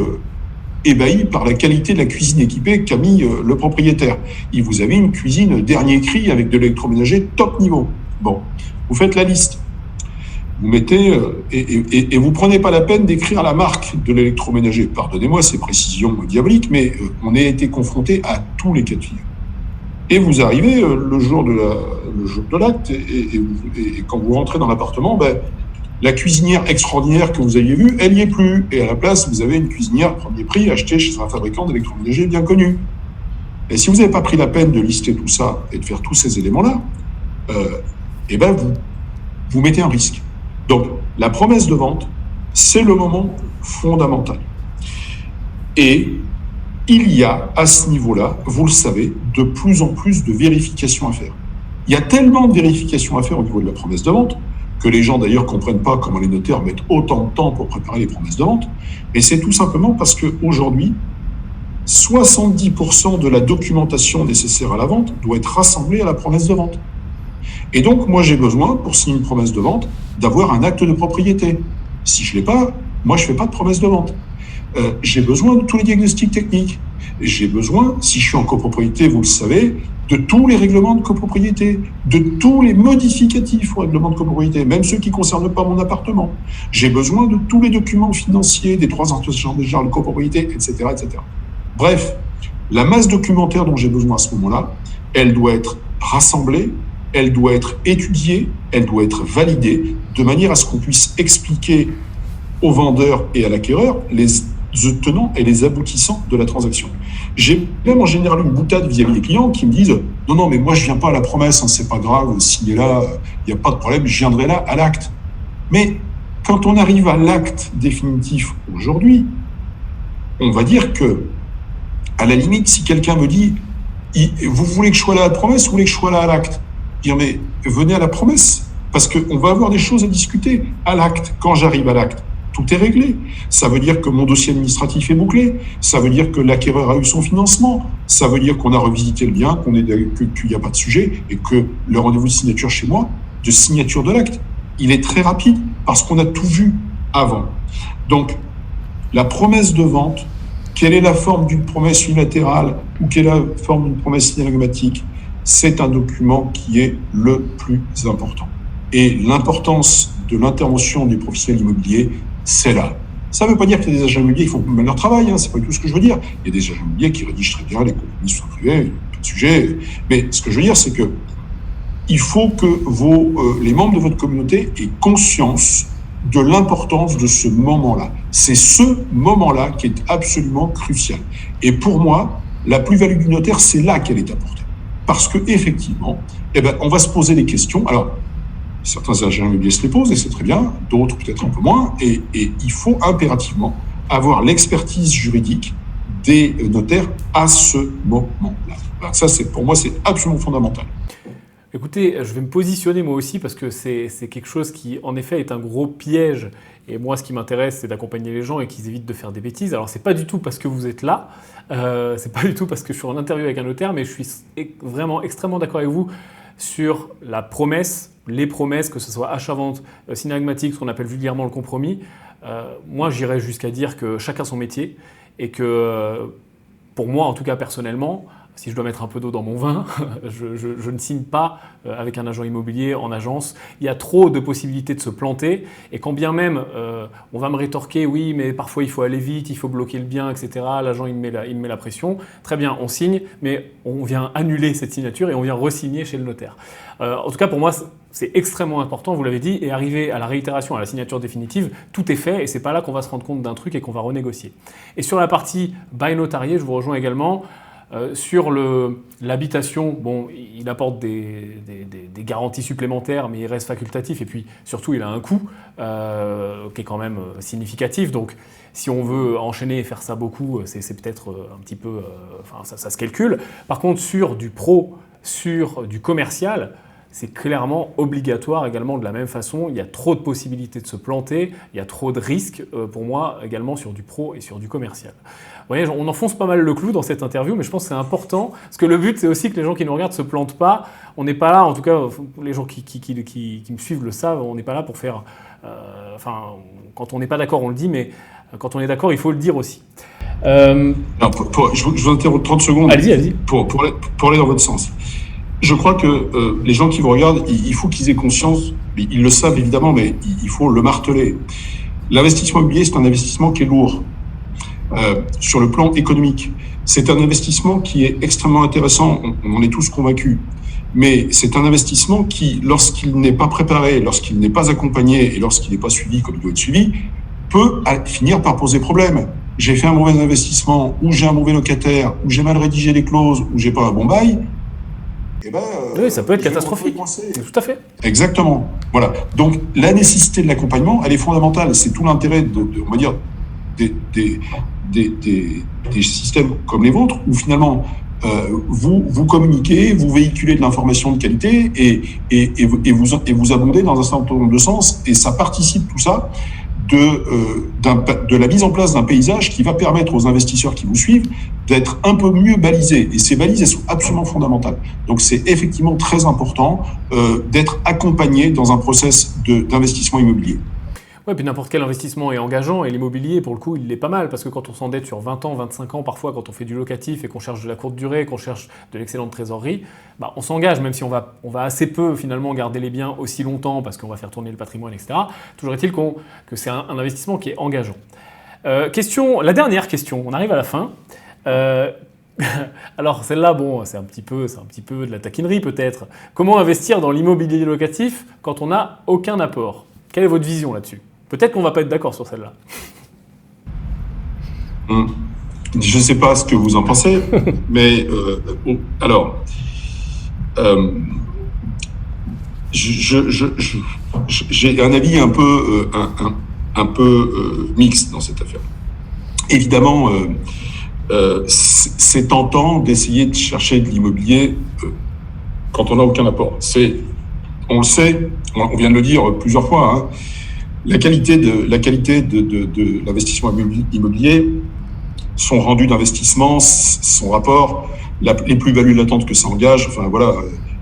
ébahi par la qualité de la cuisine équipée qu'a mis le propriétaire. Et vous avez une cuisine dernier cri avec de l'électroménager top niveau. Bon, vous faites la liste. vous mettez et vous prenez pas la peine d'écrire la marque de l'électroménager. Pardonnez-moi ces précisions diaboliques, mais on a été confronté à tous les cas de figure. Et vous arrivez le jour de l'acte et quand vous rentrez dans l'appartement, la cuisinière extraordinaire que vous aviez vue, elle n'y est plus. Et à la place, vous avez une cuisinière premier prix achetée chez un fabricant d'électroménager bien connu. Et si vous n'avez pas pris la peine de lister tout ça et de faire tous ces éléments-là, vous mettez un risque. Donc, la promesse de vente, c'est le moment fondamental. Et il y a, à ce niveau-là, vous le savez, de plus en plus de vérifications à faire. Il y a tellement de vérifications à faire au niveau de la promesse de vente que les gens, d'ailleurs, ne comprennent pas comment les notaires mettent autant de temps pour préparer les promesses de vente. Et c'est tout simplement parce qu'aujourd'hui, 70% de la documentation nécessaire à la vente doit être rassemblée à la promesse de vente. Et donc, moi, j'ai besoin, pour signer une promesse de vente, d'avoir un acte de propriété. Si je ne l'ai pas, moi, je ne fais pas de promesse de vente. J'ai besoin de tous les diagnostics techniques. J'ai besoin, si je suis en copropriété, vous le savez, de tous les règlements de copropriété, de tous les modificatifs aux règlements de copropriété, même ceux qui ne concernent pas mon appartement. J'ai besoin de tous les documents financiers des 3 institutions de copropriété, etc., etc. Bref, la masse documentaire dont j'ai besoin à ce moment-là, elle doit être rassemblée, elle doit être étudiée, elle doit être validée, de manière à ce qu'on puisse expliquer aux vendeurs et à l'acquéreur les tenants et les aboutissants de la transaction. J'ai même en général une boutade vis-à-vis des clients qui me disent « Non, mais moi je viens pas à la promesse, c'est pas grave, signez là, il n'y a pas de problème, je viendrai là à l'acte. » Mais quand on arrive à l'acte définitif aujourd'hui, on va dire que, à la limite, si quelqu'un me dit « Vous voulez que je sois là à la promesse ou vous voulez que je sois là à l'acte ?» Dire « Mais venez à la promesse, parce qu'on va avoir des choses à discuter à l'acte. Quand j'arrive à l'acte, tout est réglé. Ça veut dire que mon dossier administratif est bouclé. Ça veut dire que l'acquéreur a eu son financement. Ça veut dire qu'on a revisité le bien, qu'il n'y a pas de sujet et que le rendez-vous de signature chez moi, de signature de l'acte, il est très rapide parce qu'on a tout vu avant. Donc, la promesse de vente, quelle est la forme d'une promesse unilatérale ou quelle est la forme d'une promesse synagmatique, c'est un document qui est le plus important. Et l'importance de l'intervention des professionnels immobiliers, c'est là. Ça ne veut pas dire qu'il y a des agents immobiliers qui font mal leur travail, c'est pas du tout ce que je veux dire. Il y a des agents immobiliers qui rédigent très bien les compromis sont privés, pas de sujet. Mais ce que je veux dire, c'est que il faut que les membres de votre communauté aient conscience de l'importance de ce moment-là. C'est ce moment-là qui est absolument crucial. Et pour moi, la plus-value du notaire, c'est là qu'elle est apportée. Parce que effectivement, on va se poser des questions. Alors, certains agents immobiliers se les posent et c'est très bien, d'autres peut-être un peu moins. Et il faut impérativement avoir l'expertise juridique des notaires à ce moment-là. Ça, pour moi, c'est absolument fondamental. Écoutez, je vais me positionner moi aussi parce que c'est quelque chose qui, en effet, est un gros piège. Et moi, ce qui m'intéresse, c'est d'accompagner les gens et qu'ils évitent de faire des bêtises. Alors, c'est pas du tout parce que vous êtes là, c'est pas du tout parce que je suis en interview avec un notaire, mais je suis vraiment extrêmement d'accord avec vous sur la promesse, les promesses, que ce soit achat-vente, synagmatique, ce qu'on appelle vulgairement le compromis. Moi, j'irais jusqu'à dire que chacun son métier et que, pour moi, en tout cas personnellement, si je dois mettre un peu d'eau dans mon vin, je ne signe pas avec un agent immobilier en agence. Il y a trop de possibilités de se planter. Et quand bien même on va me rétorquer, oui, mais parfois il faut aller vite, il faut bloquer le bien, etc. L'agent, il me met la pression. Très bien, on signe, mais on vient annuler cette signature et on vient re-signer chez le notaire. En tout cas, pour moi, c'est extrêmement important, vous l'avez dit, et arriver à la réitération, à la signature définitive, tout est fait et c'est pas là qu'on va se rendre compte d'un truc et qu'on va renégocier. Et sur la partie bail notarié, je vous rejoins également. Sur l'habitation, bon, il apporte des garanties supplémentaires, mais il reste facultatif et puis surtout il a un coût qui est quand même significatif. Donc si on veut enchaîner et faire ça beaucoup, c'est peut-être un petit peu, ça se calcule. Par contre, sur du pro, sur du commercial, c'est clairement obligatoire également de la même façon. Il y a trop de possibilités de se planter, il y a trop de risques pour moi également sur du pro et sur du commercial. Vous voyez, on enfonce pas mal le clou dans cette interview, mais je pense que c'est important, parce que le but c'est aussi que les gens qui nous regardent ne se plantent pas. On n'est pas là, en tout cas les gens qui me suivent le savent, on n'est pas là pour faire... quand on n'est pas d'accord on le dit, mais quand on est d'accord il faut le dire aussi. Non, je vous interromps 30 secondes. Allez-y. Pour aller dans votre sens. Je crois que les gens qui vous regardent, il faut qu'ils aient conscience Ils le savent évidemment, mais il faut le marteler. L'investissement immobilier, c'est un investissement qui est lourd sur le plan économique. C'est un investissement qui est extrêmement intéressant, on en est tous convaincus. Mais c'est un investissement qui, lorsqu'il n'est pas préparé, lorsqu'il n'est pas accompagné et lorsqu'il n'est pas suivi comme il doit être suivi, peut finir par poser problème. J'ai fait un mauvais investissement, ou j'ai un mauvais locataire, ou j'ai mal rédigé les clauses, ou j'ai pas un bon bail. Oui, ça peut être catastrophique. Tout à fait. Exactement. Voilà. Donc la nécessité de l'accompagnement, elle est fondamentale. C'est tout l'intérêt on va dire, des systèmes comme les vôtres, où finalement vous communiquez, vous véhiculez de l'information de qualité et vous abondez dans un certain nombre de sens, et ça participe tout ça de la mise en place d'un paysage qui va permettre aux investisseurs qui vous suivent d'être un peu mieux balisés. Et ces balises, elles sont absolument fondamentales. Donc c'est effectivement très important d'être accompagné dans un process d'investissement immobilier. Oui, puis n'importe quel investissement est engageant, et l'immobilier, pour le coup, il l'est pas mal, parce que quand on s'endette sur 20 ans, 25 ans, parfois quand on fait du locatif et qu'on cherche de la courte durée, qu'on cherche de l'excellente trésorerie, on s'engage, même si on va assez peu finalement garder les biens aussi longtemps, parce qu'on va faire tourner le patrimoine, etc. Toujours est-il que c'est un investissement qui est engageant. La dernière question, on arrive à la fin. Alors celle-là, c'est un petit peu de la taquinerie peut-être. Comment investir dans l'immobilier locatif quand on n'a aucun apport ? Quelle est votre vision là-dessus ? Peut-être qu'on ne va pas être d'accord sur celle-là. Je ne sais pas ce que vous en pensez, mais j'ai un avis un peu mixte dans cette affaire. Évidemment, c'est tentant d'essayer de chercher de l'immobilier quand on n'a aucun apport. On le sait, on vient de le dire plusieurs fois, hein. La qualité de l'investissement immobilier, son rendu d'investissement, son rapport, les plus-values latentes que ça engage. Enfin voilà,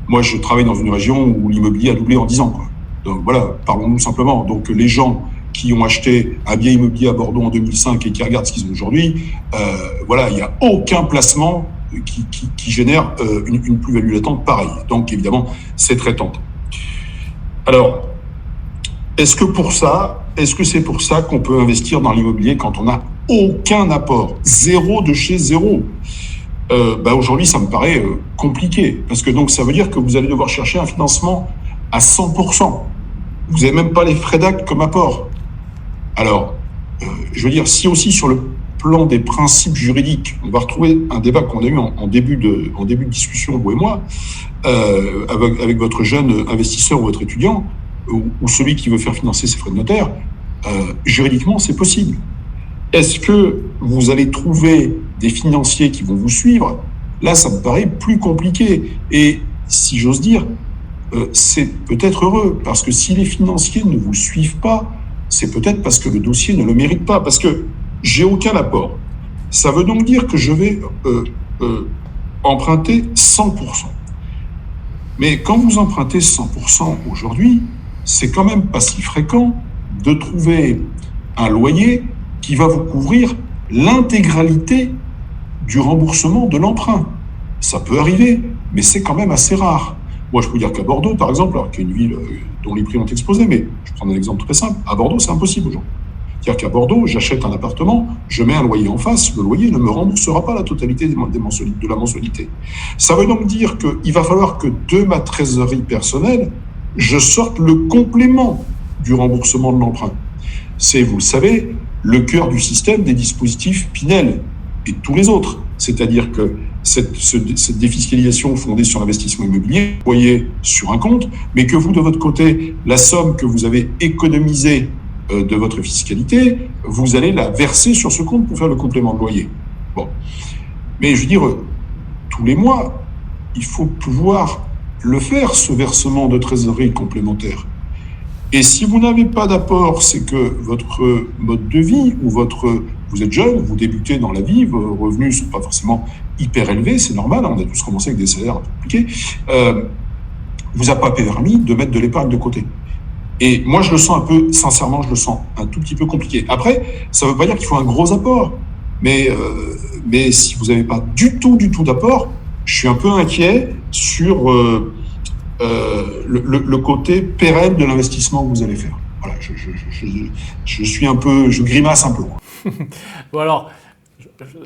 moi je travaille dans une région où l'immobilier a doublé en 10 ans, quoi. Donc voilà, parlons-nous simplement. Donc les gens qui ont acheté un bien immobilier à Bordeaux en 2005 et qui regardent ce qu'ils ont aujourd'hui, voilà, il n'y a aucun placement qui génère une plus-value latente pareille. Donc évidemment, c'est très tentant. Alors, est-ce que c'est pour ça qu'on peut investir dans l'immobilier quand on n'a aucun apport, zéro de chez zéro? Aujourd'hui, ça me paraît compliqué, parce que donc ça veut dire que vous allez devoir chercher un financement à 100%. Vous n'avez même pas les frais d'acte comme apport. Alors, je veux dire, si aussi sur le plan des principes juridiques, on va retrouver un débat qu'on a eu en début de discussion, vous et moi, avec votre jeune investisseur ou votre étudiant, ou celui qui veut faire financer ses frais de notaire, juridiquement, c'est possible. Est-ce que vous allez trouver des financiers qui vont vous suivre? Là, ça me paraît plus compliqué. Et si j'ose dire, c'est peut-être heureux, parce que si les financiers ne vous suivent pas, c'est peut-être parce que le dossier ne le mérite pas, parce que j'ai aucun apport. Ça veut donc dire que je vais emprunter 100%. Mais quand vous empruntez 100% aujourd'hui, c'est quand même pas si fréquent de trouver un loyer qui va vous couvrir l'intégralité du remboursement de l'emprunt. Ça peut arriver, mais c'est quand même assez rare. Moi, je peux dire qu'à Bordeaux, par exemple, alors qu'il y a une ville dont les prix ont explosé, mais je prends un exemple très simple. À Bordeaux, c'est impossible aujourd'hui. C'est-à-dire qu'à Bordeaux, j'achète un appartement, je mets un loyer en face, le loyer ne me remboursera pas la totalité de la mensualité. Ça veut donc dire qu'il va falloir que de ma trésorerie personnelle, je sorte le complément du remboursement de l'emprunt. C'est, vous le savez, le cœur du système des dispositifs Pinel et tous les autres. C'est-à-dire que cette défiscalisation fondée sur l'investissement immobilier, vous voyez sur un compte, mais que vous, de votre côté, la somme que vous avez économisée de votre fiscalité, vous allez la verser sur ce compte pour faire le complément de loyer. Bon. Mais je veux dire, tous les mois, il faut pouvoir le faire, ce versement de trésorerie complémentaire. Et si vous n'avez pas d'apport, c'est que votre mode de vie ou vous êtes jeune, vous débutez dans la vie, vos revenus ne sont pas forcément hyper élevés, c'est normal, on a tous commencé avec des salaires un peu compliqués, vous a pas permis de mettre de l'épargne de côté. Et moi, je le sens sincèrement, je le sens un tout petit peu compliqué. Après, ça ne veut pas dire qu'il faut un gros apport, mais si vous n'avez pas du tout d'apport, je suis un peu inquiet sur le côté pérenne de l'investissement que vous allez faire. Voilà, je suis un peu, je grimace un peu. Bon alors,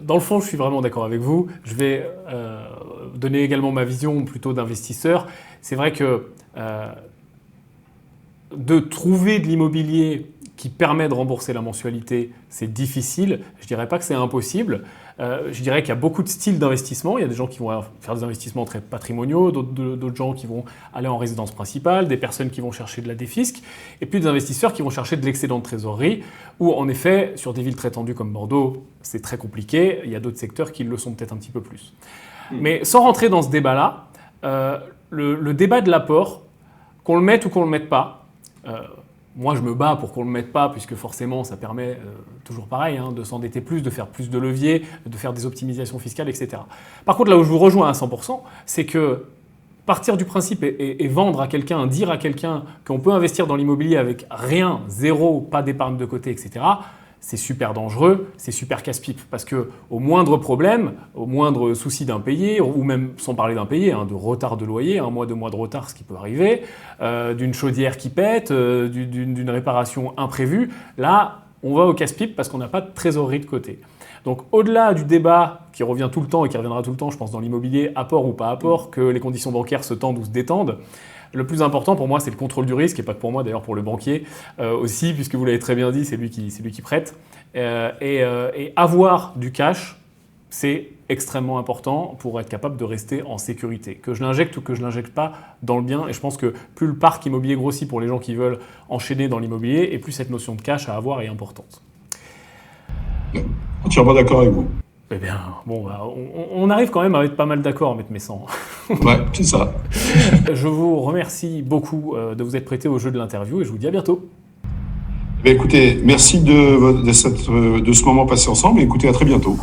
dans le fond, je suis vraiment d'accord avec vous. Je vais donner également ma vision plutôt d'investisseur. C'est vrai que de trouver de l'immobilier qui permet de rembourser la mensualité, c'est difficile. Je ne dirais pas que c'est impossible. Je dirais qu'il y a beaucoup de styles d'investissement. Il y a des gens qui vont faire des investissements très patrimoniaux, d'autres gens qui vont aller en résidence principale, des personnes qui vont chercher de la défisque, et puis des investisseurs qui vont chercher de l'excédent de trésorerie, où en effet, sur des villes très tendues comme Bordeaux, c'est très compliqué. Il y a d'autres secteurs qui le sont peut-être un petit peu plus. Mais sans rentrer dans ce débat-là, le débat de l'apport, qu'on le mette ou qu'on ne le mette pas, moi, je me bats pour qu'on ne le mette pas, puisque forcément, ça permet, toujours pareil, de s'endetter plus, de faire plus de leviers, de faire des optimisations fiscales, etc. Par contre, là où je vous rejoins à 100%, c'est que partir du principe et vendre à quelqu'un, dire à quelqu'un qu'on peut investir dans l'immobilier avec rien, zéro, pas d'épargne de côté, etc., c'est super dangereux, c'est super casse-pipe. Parce qu'au moindre problème, au moindre souci d'impayé, ou même sans parler d'impayé, de retard de loyer, 1 mois, 2 mois de retard, ce qui peut arriver, d'une chaudière qui pète, d'une réparation imprévue, là, on va au casse-pipe parce qu'on n'a pas de trésorerie de côté. Donc au-delà du débat qui revient tout le temps et qui reviendra tout le temps, je pense, dans l'immobilier, apport ou pas apport, que les conditions bancaires se tendent ou se détendent, le plus important pour moi, c'est le contrôle du risque, et pas que pour moi d'ailleurs, pour le banquier aussi, puisque vous l'avez très bien dit, c'est lui qui prête. Et avoir du cash, c'est extrêmement important pour être capable de rester en sécurité. Que je l'injecte ou que je ne l'injecte pas dans le bien. Et je pense que plus le parc immobilier grossit pour les gens qui veulent enchaîner dans l'immobilier, et plus cette notion de cash à avoir est importante. Entièrement d'accord avec vous. Eh bien, bon, on arrive quand même à être pas mal d'accord, Maître Messan. Ouais, c'est ça. Je vous remercie beaucoup de vous être prêté au jeu de l'interview et je vous dis à bientôt. Écoutez, merci de ce moment passé ensemble et écoutez, à très bientôt.